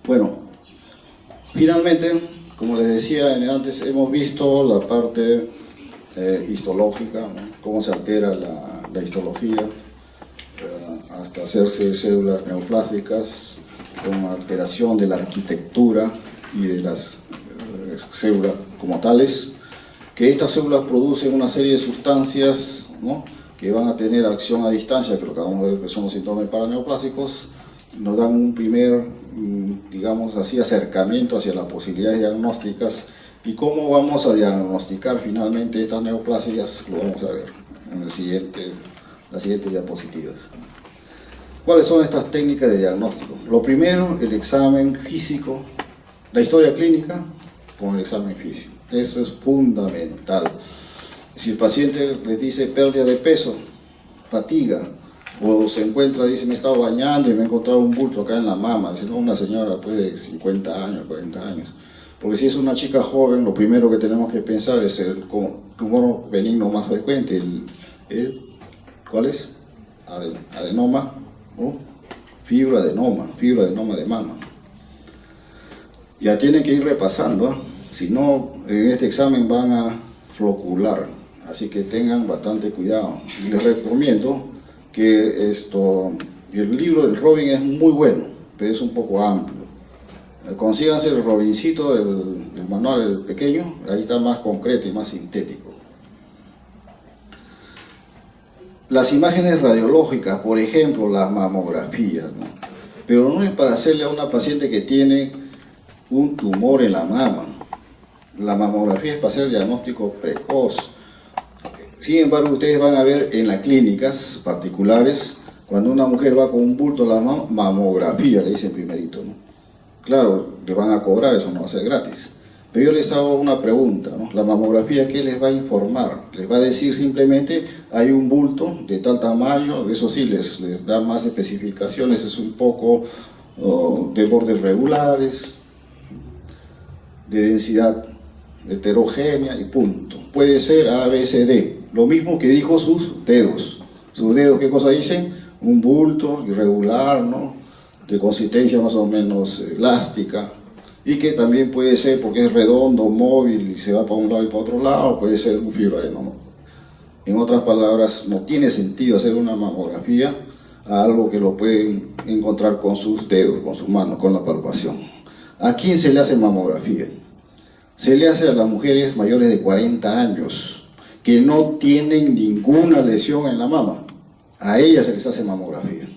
S1: Bueno, finalmente, como les decía antes, hemos visto la parte histológica, ¿no? Cómo se altera la histología, hasta hacerse células neoplásicas con alteración de la arquitectura y de las células como tales, que estas células producen una serie de sustancias, ¿no?, que van a tener acción a distancia, que lo que vamos a ver que son los síntomas paraneoplásicos, nos dan un primer, digamos así, acercamiento hacia las posibilidades diagnósticas y cómo vamos a diagnosticar finalmente estas neoplasias, lo vamos a ver en las siguientes diapositivas. ¿Cuáles son estas técnicas de diagnóstico? Lo primero, el examen físico, la historia clínica con el examen físico. Eso es fundamental. Si el paciente les dice pérdida de peso, fatiga, o se encuentra, dice, me he estado bañando y me he encontrado un bulto acá en la mama, dice, no, una señora pues, de 50 años, 40 años. Porque si es una chica joven, lo primero que tenemos que pensar es el tumor benigno más frecuente, ¿cuál es? Adenoma, ¿no? Fibroadenoma de mama. Ya tienen que ir repasando, ¿eh? Si no, en este examen van a flocular, así que tengan bastante cuidado. Y les recomiendo que el libro del Robin es muy bueno, pero es un poco amplio. Consíganse el Robincito, el manual, el pequeño, ahí está más concreto y más sintético. Las imágenes radiológicas, por ejemplo, las mamografías, ¿no? Pero no es para hacerle a una paciente que tiene un tumor en la mama. La mamografía es para hacer diagnóstico precoz. Sin embargo, ustedes van a ver en las clínicas particulares, cuando una mujer va con un bulto a la mamografía, le dicen primerito, ¿no? Claro, le van a cobrar, eso no va a ser gratis. Pero yo les hago una pregunta, ¿no? La mamografía, ¿qué les va a informar? Les va a decir simplemente, hay un bulto de tal tamaño, eso sí, les da más especificaciones, es un poco de bordes regulares, de densidad heterogénea y punto. Puede ser A, B, C, D. Lo mismo que dijo sus dedos. Sus dedos, ¿qué cosa dicen? Un bulto irregular, ¿no?, de consistencia más o menos elástica, y que también puede ser, porque es redondo, móvil y se va para un lado y para otro lado, puede ser un fibroadenoma. En otras palabras, no tiene sentido hacer una mamografía a algo que lo pueden encontrar con sus dedos, con sus manos, con la palpación. ¿A quién se le hace mamografía? Se le hace a las mujeres mayores de 40 años que no tienen ninguna lesión en la mama. A ellas se les hace mamografía,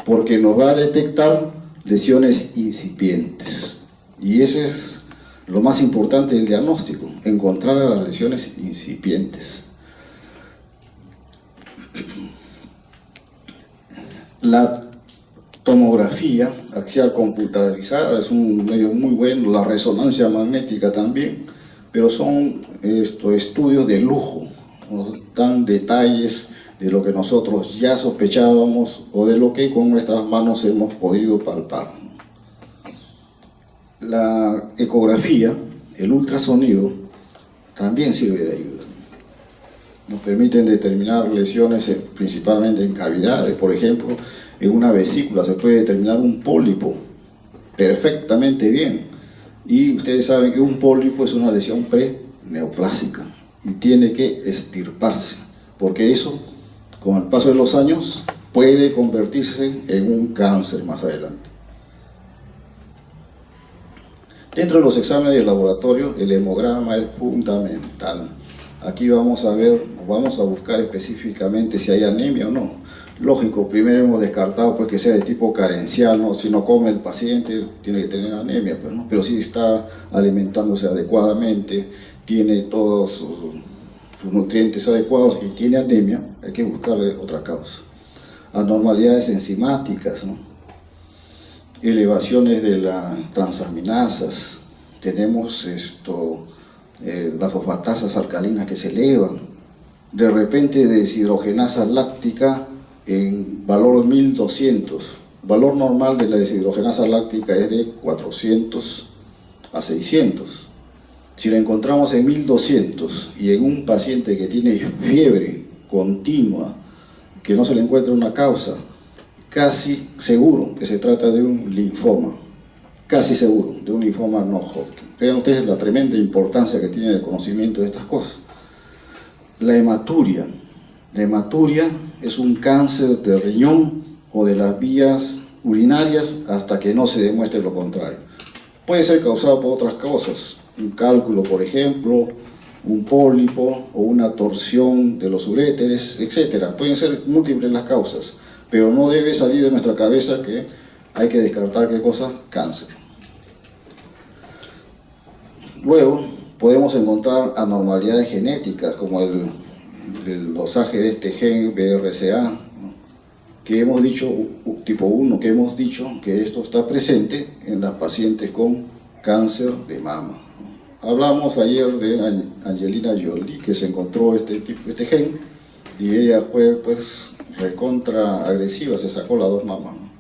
S1: porque nos va a detectar lesiones incipientes. Y ese es lo más importante del diagnóstico, encontrar a las lesiones incipientes. La tomografía axial computarizada es un medio muy bueno, la resonancia magnética también, pero son estudios de lujo, nos dan detalles de lo que nosotros ya sospechábamos o de lo que con nuestras manos hemos podido palpar. La ecografía, el ultrasonido, también sirve de ayuda. Nos permiten determinar lesiones principalmente en cavidades, por ejemplo, en una vesícula se puede determinar un pólipo perfectamente bien. Y ustedes saben que un pólipo es una lesión preneoplásica y tiene que extirparse, porque eso, con el paso de los años, puede convertirse en un cáncer más adelante. Dentro de los exámenes de laboratorio, el hemograma es fundamental. Aquí vamos a buscar específicamente si hay anemia o no. Lógico, primero hemos descartado pues que sea de tipo carencial, ¿no? Si no come el paciente tiene que tener anemia, pero si está alimentándose adecuadamente, tiene todos sus nutrientes adecuados y tiene anemia, hay que buscarle otra causa. Anormalidades enzimáticas, ¿no? elevaciones de las transaminasas, tenemos las fosfatasas alcalinas que se elevan, de repente deshidrogenasa láctica en valor 1200. Valor normal de la deshidrogenasa láctica es de 400 a 600. Si la encontramos en 1200 y en un paciente que tiene fiebre continua, que no se le encuentra una causa, casi seguro que se trata de un linfoma, casi seguro, de un linfoma no Hodgkin. Vean ustedes la tremenda importancia que tiene el conocimiento de estas cosas. La hematuria es un cáncer de riñón o de las vías urinarias hasta que no se demuestre lo contrario. Puede ser causado por otras cosas, un cálculo, por ejemplo, un pólipo o una torsión de los uréteres, etc. Pueden ser múltiples las causas, pero no debe salir de nuestra cabeza que hay que descartar qué cosa, cáncer. Luego podemos encontrar anormalidades genéticas como el dosaje de este gen BRCA, ¿no? Que hemos dicho, tipo 1, que hemos dicho que esto está presente en las pacientes con cáncer de mama. Hablamos ayer de Angelina Jolie, que se encontró este gen, y ella fue pues recontra agresiva, se sacó las 2 mamas, ¿no?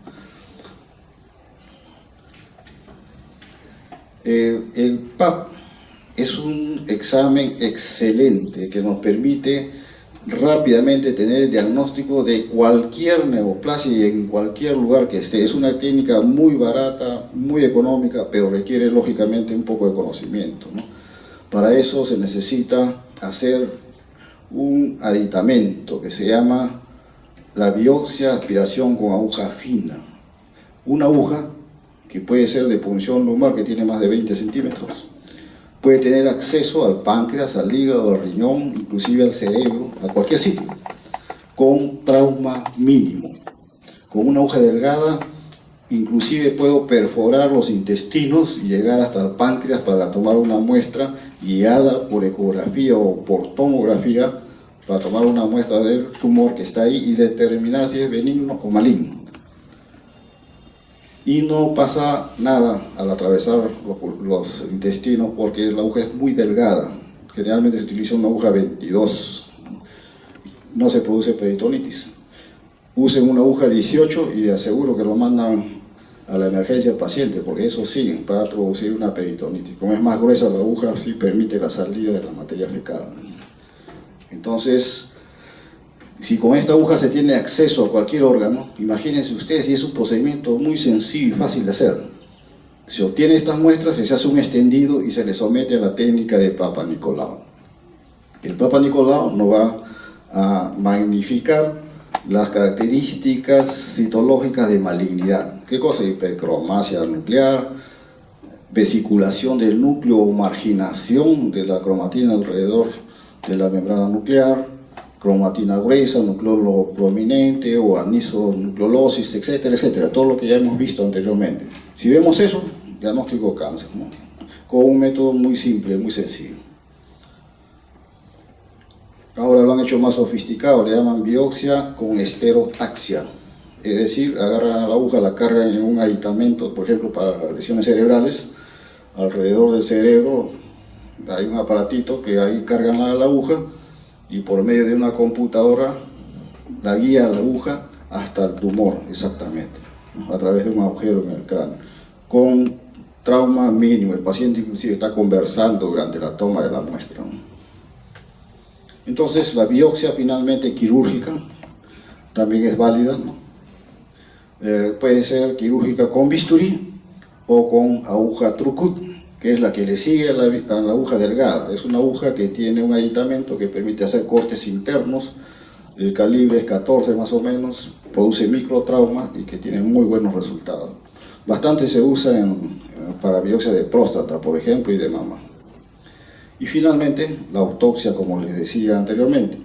S1: El PAP es un examen excelente que nos permite rápidamente tener el diagnóstico de cualquier neoplasia y en cualquier lugar que esté. Es una técnica muy barata, muy económica, pero requiere lógicamente un poco de conocimiento, ¿no? Para eso se necesita hacer un aditamento que se llama la biopsia aspiración con aguja fina. Una aguja que puede ser de punción lumbar, que tiene más de 20 centímetros. Puede tener acceso al páncreas, al hígado, al riñón, inclusive al cerebro, a cualquier sitio, con trauma mínimo. Con una aguja delgada, inclusive puedo perforar los intestinos y llegar hasta el páncreas para tomar una muestra guiada por ecografía o por tomografía para tomar una muestra del tumor que está ahí y determinar si es benigno o maligno. Y no pasa nada al atravesar los intestinos porque la aguja es muy delgada. Generalmente se utiliza una aguja 22. No se produce peritonitis. Usen una aguja 18 y de aseguro que lo mandan a la emergencia del paciente, porque eso sí va a producir una peritonitis. Como es más gruesa la aguja, sí permite la salida de la materia fecal. Entonces, si con esta aguja se tiene acceso a cualquier órgano, imagínense ustedes si es un procedimiento muy sencillo y fácil de hacer. Se obtiene estas muestras, se hace un extendido y se le somete a la técnica de Papa Nicolau. El Papa Nicolau nos va a magnificar las características citológicas de malignidad. ¿Qué cosa? Hipercromasia nuclear, vesiculación del núcleo o marginación de la cromatina alrededor de la membrana nuclear, cromatina gruesa, nucleolo prominente o anisonucleolosis, etcétera, etcétera, todo lo que ya hemos visto anteriormente. Si vemos eso, diagnóstico cáncer, ¿no? Con un método muy simple, muy sencillo. Ahora lo han hecho más sofisticado, le llaman biopsia con esterotaxia, es decir, agarran a la aguja, la cargan en un aditamento, por ejemplo, para lesiones cerebrales, alrededor del cerebro hay un aparatito que ahí cargan la aguja, y por medio de una computadora la guía la aguja hasta el tumor, exactamente, ¿no? A través de un agujero en el cráneo, con trauma mínimo. El paciente inclusive está conversando durante la toma de la muestra, ¿no? Entonces la biopsia finalmente quirúrgica también es válida, ¿no? Puede ser quirúrgica con bisturí o con aguja Trucut, que es la que le sigue a la aguja delgada. Es una aguja que tiene un aditamento que permite hacer cortes internos, el calibre es 14 más o menos, produce microtrauma y que tiene muy buenos resultados. Bastante se usa para biopsia de próstata, por ejemplo, y de mama. Y finalmente, la autopsia, como les decía anteriormente,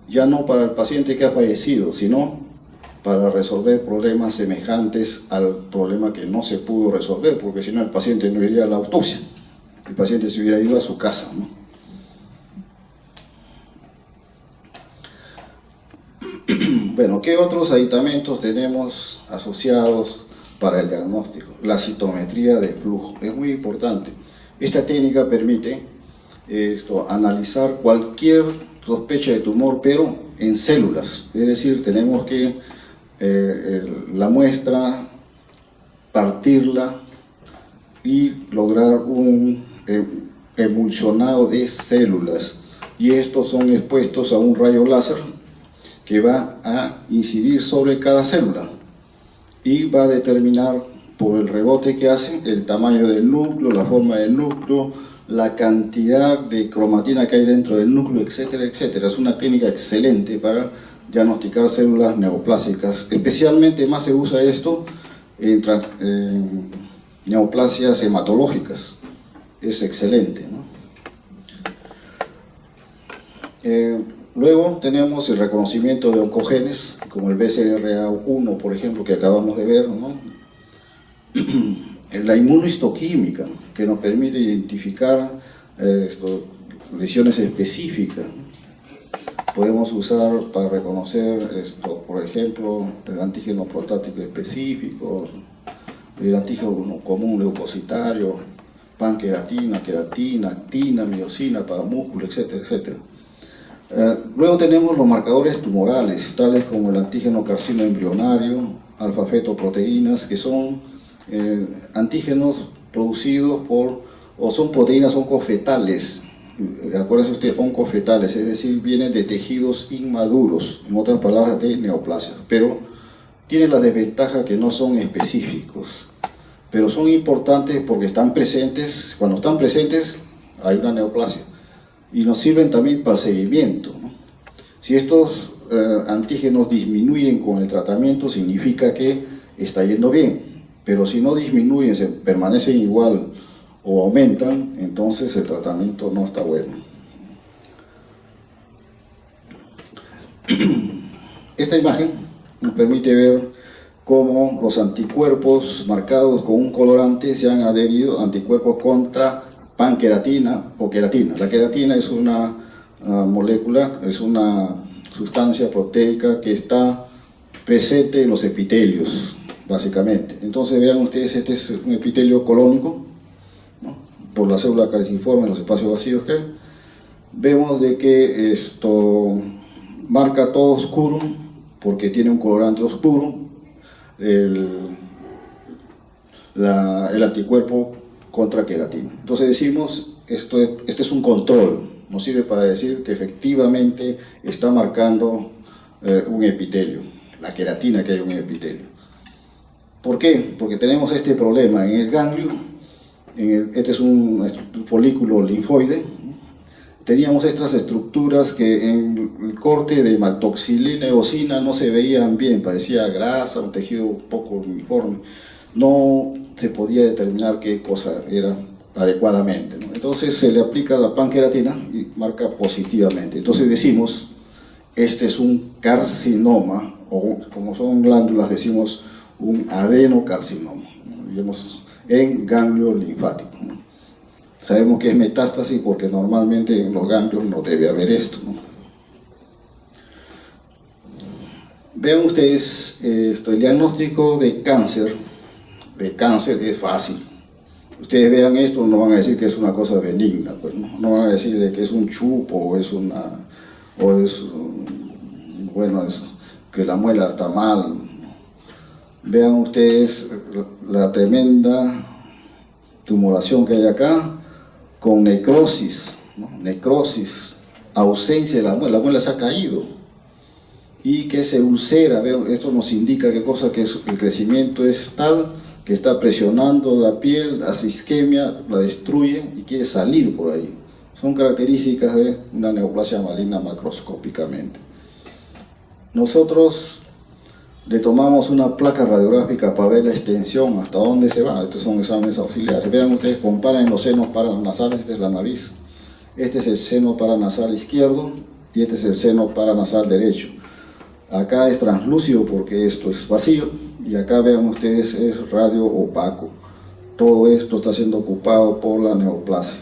S1: ya no para el paciente que ha fallecido, sino para resolver problemas semejantes al problema que no se pudo resolver, porque si no el paciente no iría a la autopsia, el paciente se hubiera ido a su casa, ¿no? Bueno, ¿qué otros aditamentos tenemos asociados para el diagnóstico. La citometría de flujo es muy importante. Esta técnica permite analizar cualquier sospecha de tumor, pero en células. Es decir, tenemos que la muestra, partirla y lograr un emulsionado de células. Y estos son expuestos a un rayo láser que va a incidir sobre cada célula y va a determinar por el rebote que hace el tamaño del núcleo, la forma del núcleo, la cantidad de cromatina que hay dentro del núcleo, etcétera, etcétera. Es una técnica excelente para diagnosticar células neoplásicas. Especialmente más se usa esto en neoplasias hematológicas. Es excelente, ¿no? Luego tenemos el reconocimiento de oncogenes, como el BCRA1, por ejemplo, que acabamos de ver, ¿no? La inmunohistoquímica, que nos permite identificar lesiones específicas. Podemos usar para reconocer, por ejemplo, el antígeno prostático específico, el antígeno común leucocitario, panqueratina, queratina, actina, miosina para músculo, etcétera, etcétera. Luego tenemos los marcadores tumorales, tales como el antígeno carcino embrionario, alfa-fetoproteínas, que son antígenos producidos o son proteínas oncofetales. Acuérdense usted, oncofetales, es decir, vienen de tejidos inmaduros, en otras palabras, de neoplasias, pero tienen la desventaja que no son específicos, pero son importantes porque están presentes. Cuando están presentes hay una neoplasia y nos sirven también para seguimiento, ¿no? Si estos antígenos disminuyen con el tratamiento, significa que está yendo bien, pero si no disminuyen, se permanecen igual o aumentan, entonces el tratamiento no está bueno. Esta imagen nos permite ver cómo los anticuerpos marcados con un colorante se han adherido, anticuerpos contra panqueratina o queratina. La queratina es una molécula, es una sustancia proteica que está presente en los epitelios, básicamente. Entonces vean ustedes, este es un epitelio colónico, ¿no? Por la célula calciforme en los espacios vacíos que hay. Vemos de que esto marca todo oscuro porque tiene un colorante oscuro. El anticuerpo contra queratina. Entonces decimos, este es un control, nos sirve para decir que efectivamente está marcando un epitelio, la queratina que hay en un epitelio. ¿Por qué? Porque tenemos este problema en el ganglio, este es un folículo linfoide, teníamos estas estructuras que en el corte de hematoxilina y eosina no se veían bien, parecía grasa, un tejido un poco uniforme, no se podía determinar qué cosa era adecuadamente, ¿no? Entonces se le aplica la panqueratina y marca positivamente. Entonces decimos, este es un carcinoma, o como son glándulas decimos un adenocarcinoma, ¿no? En ganglio linfático, ¿no? Sabemos que es metástasis porque normalmente en los ganglios no debe haber esto, ¿no? Vean ustedes, el diagnóstico de cáncer es fácil. Ustedes vean esto, no van a decir que es una cosa benigna, pues, no van a decir de que es un chupo que la muela está mal. Vean ustedes la tremenda tumoración que hay acá, con necrosis, ¿no? Necrosis, ausencia de la muela se ha caído y que se ulcera. Vean, esto nos indica qué cosa, que el crecimiento es tal que está presionando la piel, hace isquemia, la destruye y quiere salir por ahí. Son características de una neoplasia maligna macroscópicamente. Nosotros le tomamos una placa radiográfica para ver la extensión, hasta dónde se va. Estos son exámenes auxiliares. Vean ustedes, comparen los senos paranasales, esta es la nariz. Este es el seno paranasal izquierdo y este es el seno paranasal derecho. Acá es translúcido porque esto es vacío, y acá vean ustedes es radio opaco. Todo esto está siendo ocupado por la neoplasia.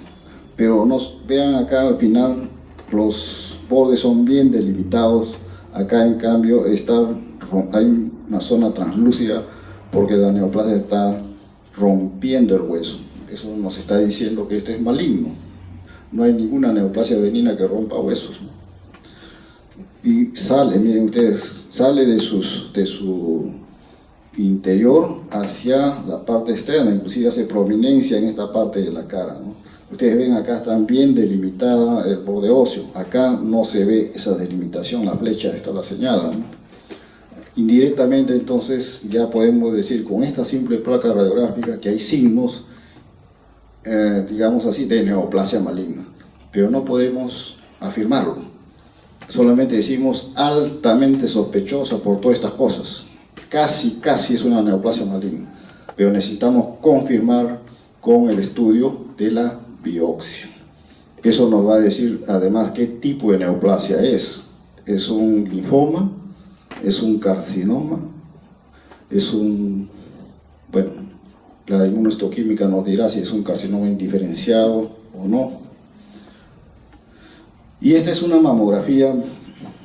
S1: Pero vean acá al final, los bordes son bien delimitados. Acá en cambio hay una zona translúcida porque la neoplasia está rompiendo el hueso. Eso nos está diciendo que esto es maligno. No hay ninguna neoplasia benigna que rompa huesos, ¿no? Y sale, miren ustedes, sale de su interior hacia la parte externa, inclusive hace prominencia en esta parte de la cara, ¿no? Ustedes ven acá está bien delimitada el borde óseo, acá no se ve esa delimitación, la flecha esta la señala, ¿no? Indirectamente entonces ya podemos decir con esta simple placa radiográfica que hay signos, digamos así, de neoplasia maligna, pero no podemos afirmarlo, solamente decimos altamente sospechosa por todas estas cosas. Casi es una neoplasia maligna, pero necesitamos confirmar con el estudio de la biopsia. Eso nos va a decir además qué tipo de neoplasia es. ¿Es un linfoma? ¿Es un carcinoma? ¿Es un... bueno, la inmunohistoquímica nos dirá si es un carcinoma indiferenciado o no. Y esta es una mamografía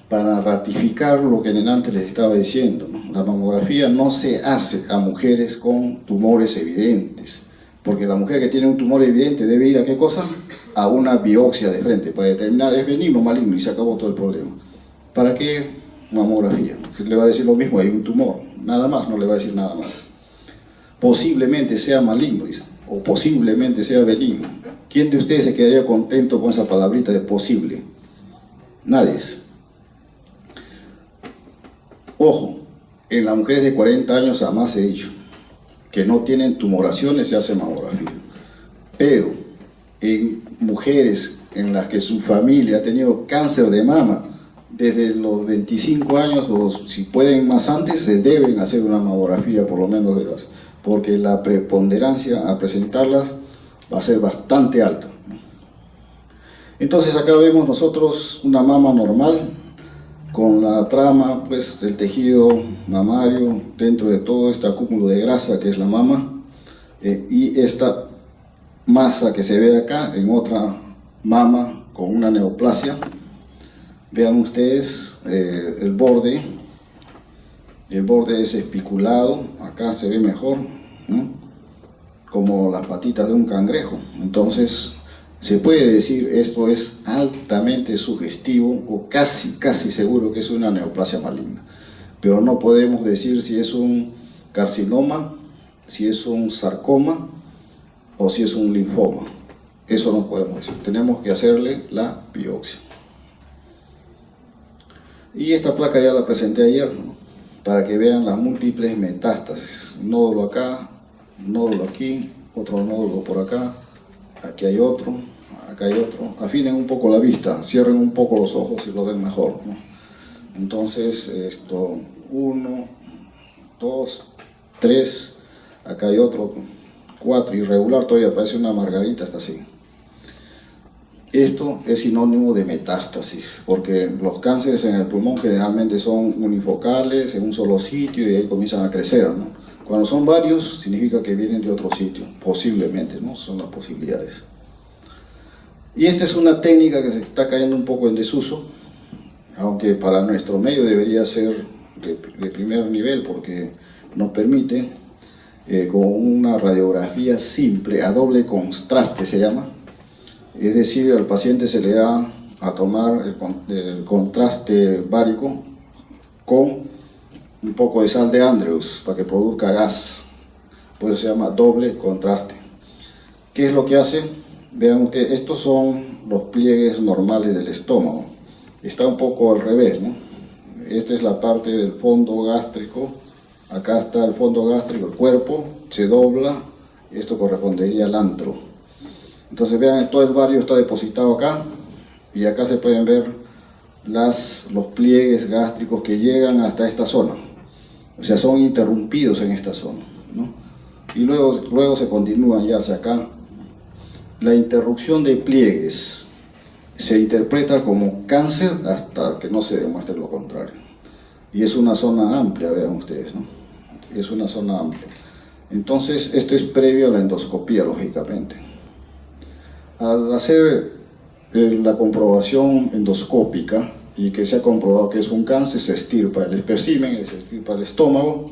S1: para ratificar lo que antes les estaba diciendo, ¿no? La mamografía no se hace a mujeres con tumores evidentes, porque la mujer que tiene un tumor evidente debe ir a ¿qué cosa? A una biopsia de frente, para determinar es benigno o maligno y se acabó todo el problema. ¿Para qué mamografía? Le va a decir lo mismo, hay un tumor, nada más, no le va a decir nada más. Posiblemente sea maligno, dice, o posiblemente sea benigno. ¿Quién de ustedes se quedaría contento con esa palabrita de posible? Nadie. Ojo, en las mujeres de 40 años jamás he dicho que no tienen tumoraciones se hace mamografía, pero en mujeres en las que su familia ha tenido cáncer de mama desde los 25 años o si pueden más antes, se deben hacer una mamografía por lo menos porque la preponderancia a presentarlas va a ser bastante alta. Entonces acá vemos nosotros una mama normal con la trama pues del tejido mamario dentro de todo este acúmulo de grasa que es la mama, y esta masa que se ve acá en otra mama con una neoplasia. Vean ustedes el borde es especulado, acá se ve mejor, ¿no? Como las patitas de un cangrejo. Entonces se puede decir esto es altamente sugestivo o casi seguro que es una neoplasia maligna, pero no podemos decir si es un carcinoma, si es un sarcoma o si es un linfoma. Eso no podemos decir, tenemos que hacerle la biopsia. Y esta placa ya la presenté ayer, ¿no? Para que vean las múltiples metástasis. Un nódulo acá, un nódulo aquí, otro nódulo por acá, aquí hay otro, acá hay otro. Afinen un poco la vista, cierren un poco los ojos y lo ven mejor, ¿no? Entonces, 1, 2, 3, acá hay otro, 4, irregular todavía, parece una margarita, está así. Esto es sinónimo de metástasis, porque los cánceres en el pulmón generalmente son unifocales, en un solo sitio, y ahí comienzan a crecer, ¿no? Cuando son varios, significa que vienen de otro sitio, posiblemente, ¿no? Son las posibilidades. Y esta es una técnica que se está cayendo un poco en desuso, aunque para nuestro medio debería ser de primer nivel, porque nos permite, con una radiografía simple, a doble contraste se llama, es decir, al paciente se le da a tomar el contraste bárico con un poco de sal de Andrews para que produzca gas, por eso se llama doble contraste. ¿Qué es lo que hace? Vean ustedes, estos son los pliegues normales del estómago, está un poco al revés, ¿no? Esta es la parte del fondo gástrico, acá está el fondo gástrico, el cuerpo se dobla, esto correspondería al antro. Entonces vean, todo el vario está depositado acá, y acá se pueden ver los pliegues gástricos que llegan hasta esta zona, o sea, son interrumpidos en esta zona, ¿no? Y luego se continúan ya hacia acá. La interrupción de pliegues se interpreta como cáncer hasta que no se demuestre lo contrario, y es una zona amplia, vean ustedes, ¿no? Es una zona amplia. Entonces esto es previo a la endoscopía, lógicamente. Al hacer la comprobación endoscópica y que se ha comprobado que es un cáncer, se extirpa el espécimen, se extirpa el estómago,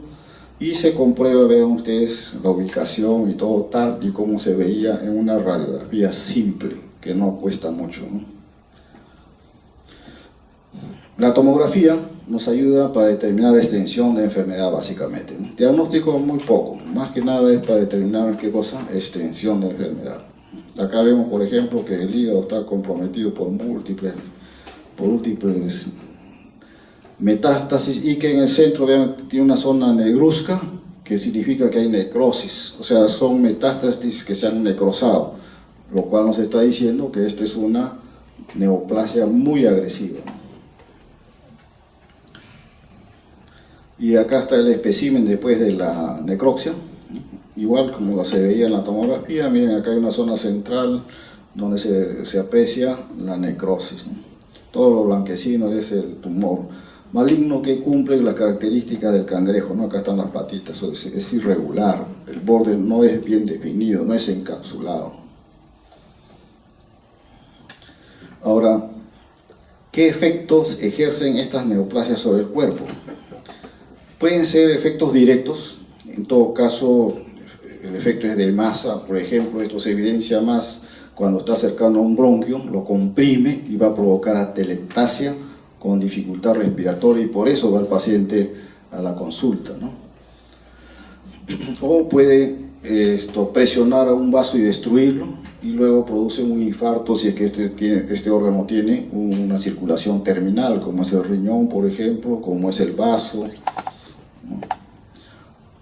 S1: y se comprueba, vean ustedes, la ubicación y todo tal y como se veía en una radiografía simple, que no cuesta mucho, ¿no? La tomografía nos ayuda para determinar la extensión de enfermedad básicamente, ¿no? Diagnóstico muy poco, más que nada es para determinar qué cosa, extensión de enfermedad. Acá vemos, por ejemplo, que el hígado está comprometido por múltiples metástasis y que en el centro, vean, tiene una zona negruzca, que significa que hay necrosis, o sea, son metástasis que se han necrosado, lo cual nos está diciendo que esto es una neoplasia muy agresiva. Y acá está el espécimen después de la necropsia, igual como se veía en la tomografía. Miren, acá hay una zona central donde se aprecia la necrosis, ¿no? Todo lo blanquecino es el tumor maligno que cumple las características del cangrejo, ¿no? Acá están las patitas, es irregular, el borde no es bien definido, no es encapsulado. Ahora, ¿qué efectos ejercen estas neoplasias sobre el cuerpo? Pueden ser efectos directos, en todo caso el efecto es de masa, por ejemplo, esto se evidencia más cuando está cercano a un bronquio, lo comprime y va a provocar atelectasia con dificultad respiratoria y por eso va el paciente a la consulta, ¿no? O puede presionar a un vaso y destruirlo y luego produce un infarto si es que este órgano tiene una circulación terminal, como es el riñón, por ejemplo, como es el vaso.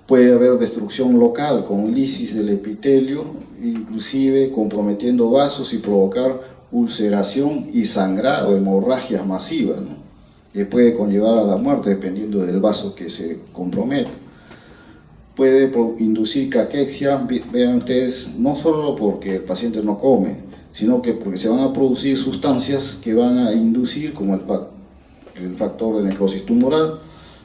S1: Puede haber destrucción local con lisis del epitelio, inclusive comprometiendo vasos y provocar ulceración y sangrado, hemorragias masivas, ¿no? Que puede conllevar a la muerte dependiendo del vaso que se comprometa. Puede inducir caquexia, vean ustedes, no solo porque el paciente no come, sino que porque se van a producir sustancias que van a inducir, como el factor de necrosis tumoral,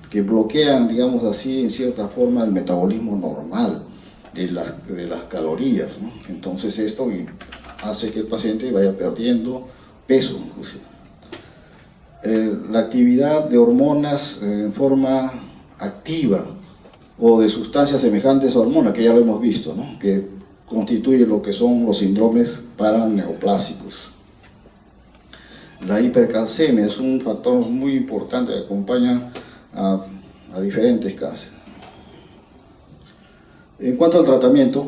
S1: que bloquean, digamos así, en cierta forma el metabolismo normal de las calorías, ¿no? Entonces esto hace que el paciente vaya perdiendo peso, inclusive. La actividad de hormonas en forma activa o de sustancias semejantes a hormonas, que ya lo hemos visto, ¿no? Que constituye lo que son los síndromes paraneoplásicos. La hipercalcemia es un factor muy importante que acompaña a diferentes casos. En cuanto al tratamiento,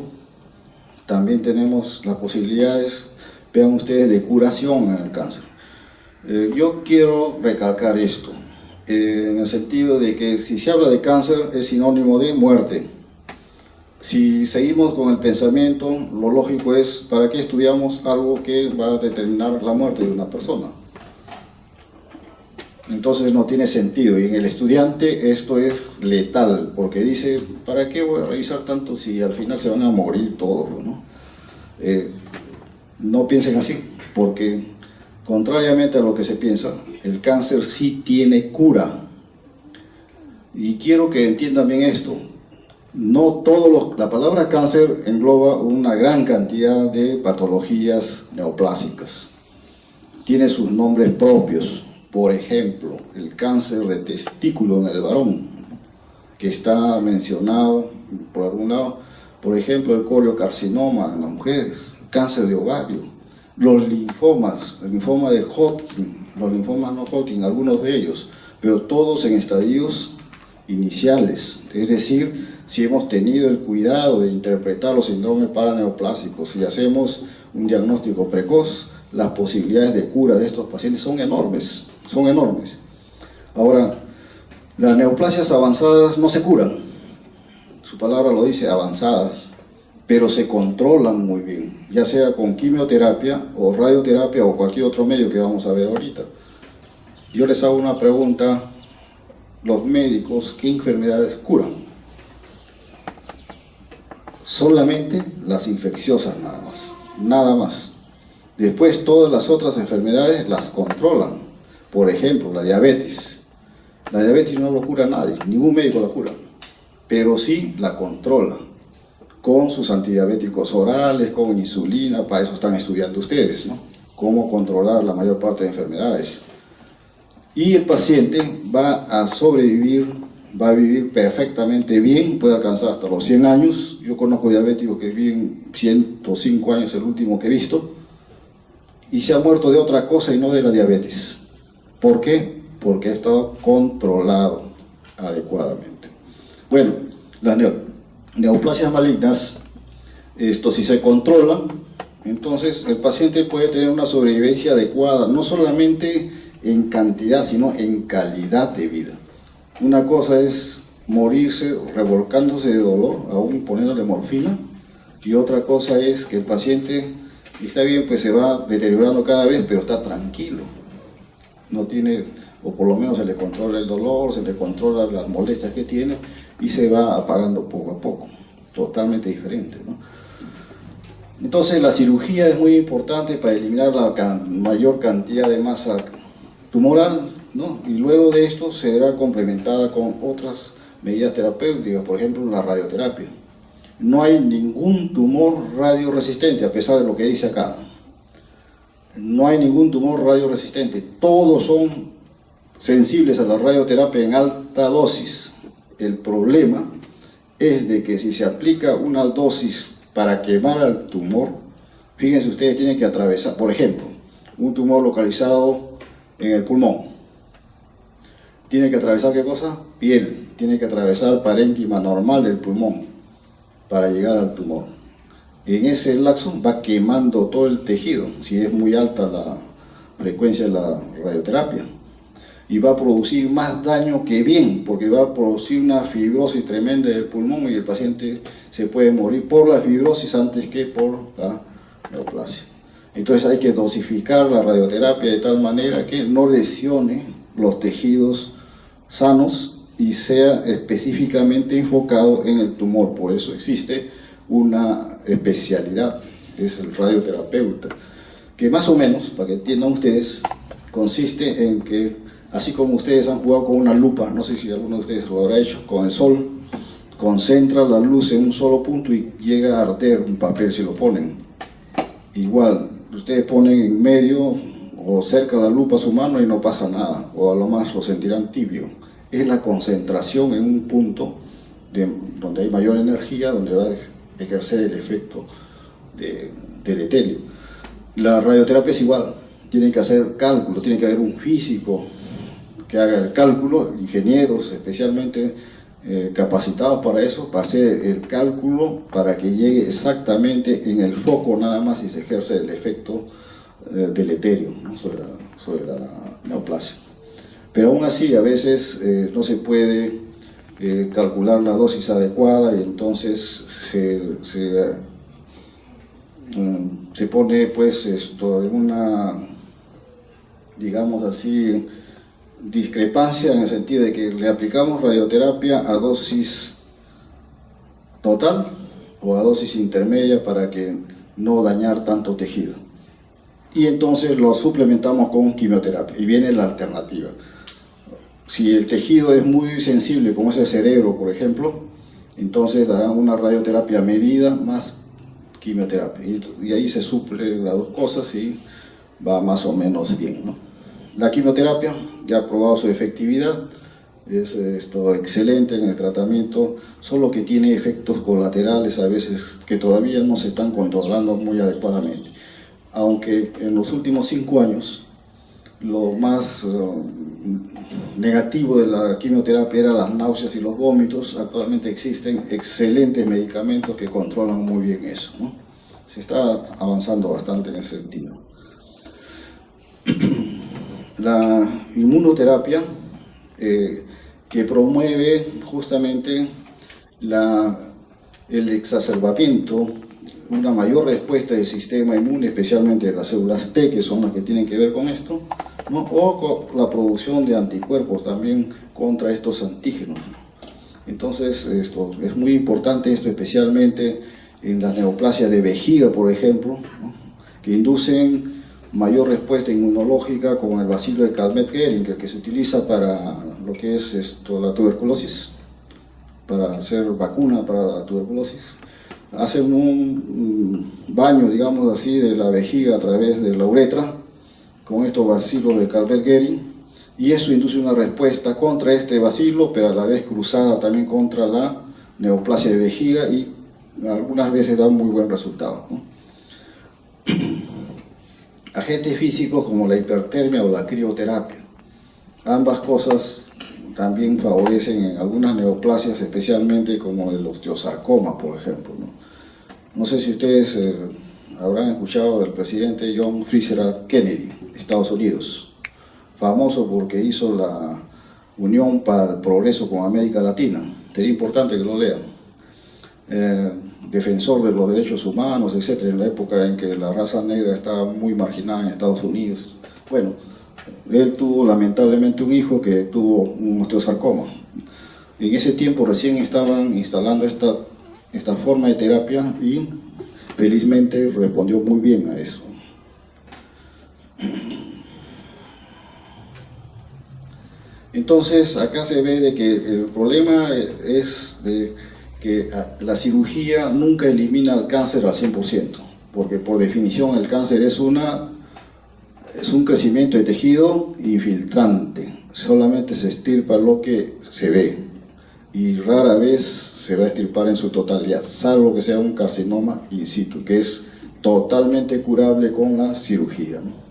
S1: también tenemos las posibilidades, vean ustedes, de curación en el cáncer. Yo quiero recalcar esto, en el sentido de que si se habla de cáncer es sinónimo de muerte. Si seguimos con el pensamiento, lo lógico es, ¿para qué estudiamos algo que va a determinar la muerte de una persona? Entonces no tiene sentido, y en el estudiante esto es letal, porque dice, ¿para qué voy a revisar tanto si al final se van a morir todos, ¿no? No piensen así, porque contrariamente a lo que se piensa, el cáncer sí tiene cura. Y quiero que entiendan bien esto, no la palabra cáncer engloba una gran cantidad de patologías neoplásicas, tiene sus nombres propios. Por ejemplo, el cáncer de testículo en el varón, que está mencionado por algún lado. Por ejemplo, el coriocarcinoma en las mujeres, cáncer de ovario, los linfomas, el linfoma de Hodgkin, los linfomas no Hodgkin, algunos de ellos, pero todos en estadios iniciales. Es decir, si hemos tenido el cuidado de interpretar los síndromes paraneoplásicos y hacemos un diagnóstico precoz, las posibilidades de cura de estos pacientes son enormes, son enormes. Ahora, las neoplasias avanzadas no se curan, su palabra lo dice, avanzadas, pero se controlan muy bien, ya sea con quimioterapia o radioterapia o cualquier otro medio que vamos a ver ahorita. Yo les hago una pregunta, los médicos, ¿qué enfermedades curan? Solamente las infecciosas nada más, nada más. Después todas las otras enfermedades las controlan. Por ejemplo, la diabetes. La diabetes no lo cura nadie, ningún médico la cura, pero sí la controla con sus antidiabéticos orales, con insulina. Para eso están estudiando ustedes, ¿no? Cómo controlar la mayor parte de enfermedades. Y el paciente va a sobrevivir va a vivir perfectamente bien, puede alcanzar hasta los 100 años. Yo conozco diabéticos que viven 105 años, el último que he visto, y se ha muerto de otra cosa y no de la diabetes. ¿Por qué? Porque ha estado controlado adecuadamente. Bueno, las neoplasias malignas, si se controlan, entonces el paciente puede tener una sobrevivencia adecuada, no solamente en cantidad, sino en calidad de vida. Una cosa es morirse revolcándose de dolor, aún poniéndole morfina, y otra cosa es que el paciente está bien, pues se va deteriorando cada vez, pero está tranquilo, no tiene, o por lo menos se le controla el dolor, se le controla las molestias que tiene y se va apagando poco a poco, totalmente diferente, ¿no? Entonces la cirugía es muy importante para eliminar la mayor cantidad de masa tumoral, ¿no? Y luego de esto será complementada con otras medidas terapéuticas, por ejemplo la radioterapia. No hay ningún tumor radioresistente, a pesar de lo que dice acá. No hay ningún tumor radioresistente, todos son sensibles a la radioterapia en alta dosis. El problema es de que si se aplica una dosis para quemar al tumor, fíjense ustedes, tienen que atravesar, por ejemplo, un tumor localizado en el pulmón. Tiene que atravesar, ¿qué cosa? Piel. Tiene que atravesar parénquima normal del pulmón para llegar al tumor. En ese lapso va quemando todo el tejido, si es muy alta la frecuencia de la radioterapia. Y va a producir más daño que bien, porque va a producir una fibrosis tremenda del pulmón y el paciente se puede morir por la fibrosis antes que por la neoplasia. Entonces hay que dosificar la radioterapia de tal manera que no lesione los tejidos sanos y sea específicamente enfocado en el tumor. Por eso existe una especialidad, es el radioterapeuta, que más o menos, para que entiendan ustedes, consiste en que, así como ustedes han jugado con una lupa, no sé si alguno de ustedes lo habrá hecho, con el sol, concentra la luz en un solo punto y llega a arder un papel si lo ponen. Igual, ustedes ponen en medio o cerca de la lupa su mano y no pasa nada, o a lo más lo sentirán tibio. Es la concentración en un punto donde hay mayor energía, donde va a ejercer el efecto deleterio. La radioterapia es igual, tienen que hacer cálculo, tiene que haber un físico que haga el cálculo, ingenieros especialmente capacitados para eso, para hacer el cálculo para que llegue exactamente en el foco nada más y se ejerce el efecto deleterio, ¿no? sobre la neoplasia. Pero aún así a veces no se puede calcular la dosis adecuada y entonces se pone pues esto en una, digamos así, discrepancia en el sentido de que le aplicamos radioterapia a dosis total o a dosis intermedia para que no dañar tanto tejido. Y entonces lo suplementamos con quimioterapia y viene la alternativa. Si el tejido es muy sensible, como es el cerebro, por ejemplo, entonces darán una radioterapia medida más quimioterapia. Y ahí se suple las dos cosas y va más o menos bien, ¿no? La quimioterapia ya ha probado su efectividad, es excelente en el tratamiento, solo que tiene efectos colaterales a veces que todavía no se están controlando muy adecuadamente. Aunque en los últimos 5 años lo más negativo de la quimioterapia era las náuseas y los vómitos, actualmente existen excelentes medicamentos que controlan muy bien eso, ¿no? Se está avanzando bastante en ese sentido. La inmunoterapia que promueve justamente el exacerbamiento, una mayor respuesta del sistema inmune, especialmente de las células T, que son las que tienen que ver con esto, ¿no? O con la producción de anticuerpos también contra estos antígenos. Entonces, esto es muy importante, esto especialmente en las neoplasias de vejiga, por ejemplo, ¿no? Que inducen mayor respuesta inmunológica con el bacilo de Calmette-Guerin, que se utiliza para lo que es la tuberculosis, para hacer vacuna para la tuberculosis. Hacen un baño, digamos así, de la vejiga a través de la uretra con estos bacilos de Calmette-Guerin y eso induce una respuesta contra este bacilo, pero a la vez cruzada también contra la neoplasia de vejiga, y algunas veces da un muy buen resultado, ¿no? Agentes físicos como la hipertermia o la crioterapia. Ambas cosas también favorecen en algunas neoplasias, especialmente como el osteosarcoma, por ejemplo, ¿no? No sé si ustedes habrán escuchado del presidente John Fitzgerald Kennedy, Estados Unidos, famoso porque hizo la Unión para el Progreso con América Latina. Sería importante que lo lean. Defensor de los derechos humanos, etcétera, en la época en que la raza negra estaba muy marginada en Estados Unidos. Bueno, él tuvo lamentablemente un hijo que tuvo un osteosarcoma. En ese tiempo recién estaban instalando esta forma de terapia y felizmente respondió muy bien a eso. Entonces acá se ve de que el problema es de que la cirugía nunca elimina el cáncer al 100%, porque por definición el cáncer es un crecimiento de tejido infiltrante, solamente se extirpa lo que se ve y rara vez se va a extirpar en su totalidad, salvo que sea un carcinoma in situ, que es totalmente curable con la cirugía, ¿no?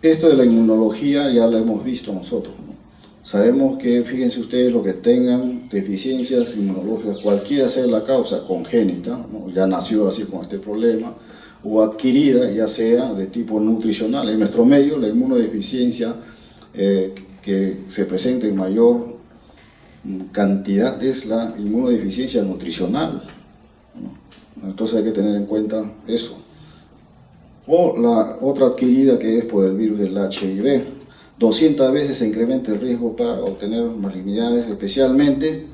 S1: Esto de la inmunología ya lo hemos visto nosotros, ¿no? Sabemos que, fíjense ustedes, los que tengan deficiencias inmunológicas, cualquiera sea la causa, congénita, ¿no? Ya nació así con este problema, o adquirida, ya sea de tipo nutricional. En nuestro medio, la inmunodeficiencia que se presenta en mayor cantidad es la inmunodeficiencia nutricional, ¿no? Entonces hay que tener en cuenta eso. O la otra adquirida, que es por el virus del HIV. 200 veces se incrementa el riesgo para obtener malignidades, especialmente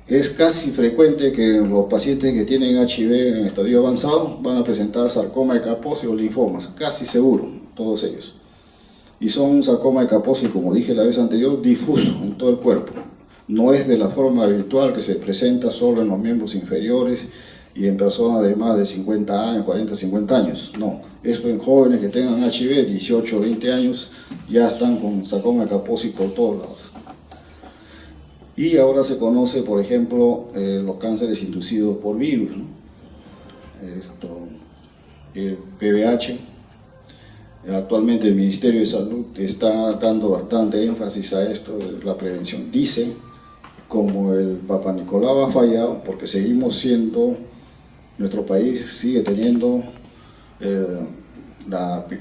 S1: es casi frecuente que los pacientes que tienen HIV en estadio avanzado van a presentar sarcoma de Kaposi o linfomas, casi seguro, todos ellos. Y son un sarcoma de Kaposi, como dije la vez anterior, difuso en todo el cuerpo. No es de la forma habitual que se presenta solo en los miembros inferiores y en personas de más de 50 años, 40, 50 años. No, esto en jóvenes que tengan HIV, 18, 20 años, ya están con sarcoma de Kaposi por todos lados. Y ahora se conoce, por ejemplo, los cánceres inducidos por virus, ¿no? El PVH. Actualmente el Ministerio de Salud está dando bastante énfasis a esto de la prevención. Dice, como el Papa Nicolau ha fallado, porque seguimos siendo, nuestro país sigue teniendo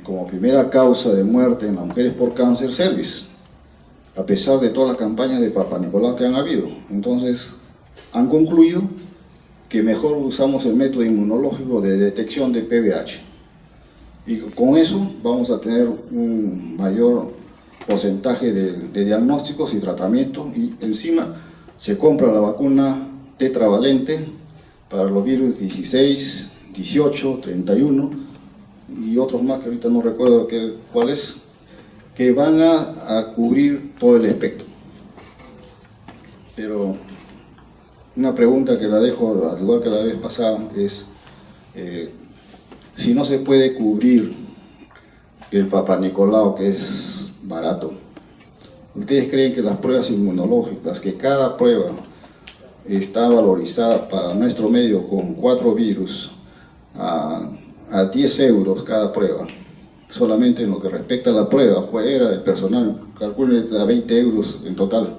S1: como primera causa de muerte en las mujeres por cáncer cervix, a pesar de todas las campañas de Papa Nicolau que han habido. Entonces han concluido que mejor usamos el método inmunológico de detección de PVH, y con eso vamos a tener un mayor porcentaje de diagnósticos y tratamientos, y encima se compra la vacuna tetravalente para los virus 16, 18, 31 y otros más que ahorita no recuerdo cuáles, que van a cubrir todo el espectro. Pero una pregunta que la dejo, al igual que la vez pasada, es si no se puede cubrir el Papa Nicolau, que es barato, ¿ustedes creen que las pruebas inmunológicas, que cada prueba está valorizada para nuestro medio con 4 virus a 10 euros cada prueba, solamente en lo que respecta a la prueba, fuera del personal, calculen a 20 euros en total?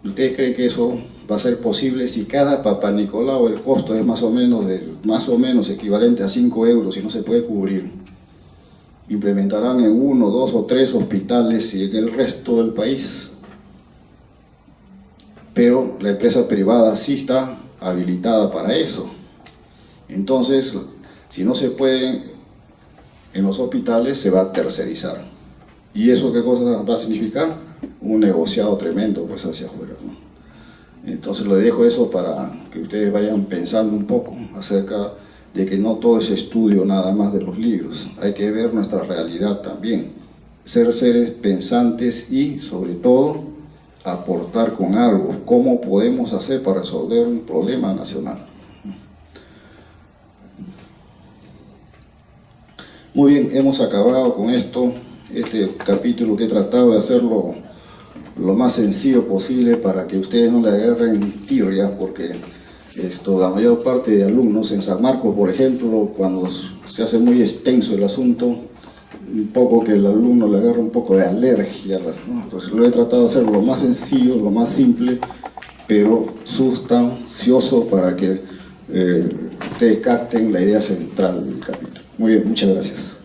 S1: ¿Ustedes creen que eso va a ser posible si cada Papa Nicolau el costo es más o menos equivalente a 5 euros y no se puede cubrir? Implementarán en 1, 2 o 3 hospitales y en el resto del país, pero la empresa privada sí está habilitada para eso. Entonces, si no se puede en los hospitales, se va a tercerizar. ¿Y eso qué cosa va a significar? Un negociado tremendo pues hacia afuera, ¿no? Entonces le dejo eso para que ustedes vayan pensando un poco acerca de que no todo es estudio nada más de los libros, hay que ver nuestra realidad también, ser seres pensantes y sobre todo aportar con algo. ¿Cómo podemos hacer para resolver un problema nacional? Muy bien, hemos acabado con esto, este capítulo que he tratado de hacerlo lo más sencillo posible para que ustedes no le agarren tirria, porque la mayor parte de alumnos en San Marcos, por ejemplo, cuando se hace muy extenso el asunto, un poco que el alumno le agarra un poco de alergia, ¿no? Pues lo he tratado de hacer lo más sencillo, lo más simple, pero sustancioso para que ustedes capten la idea central del capítulo. Muy bien, muchas gracias.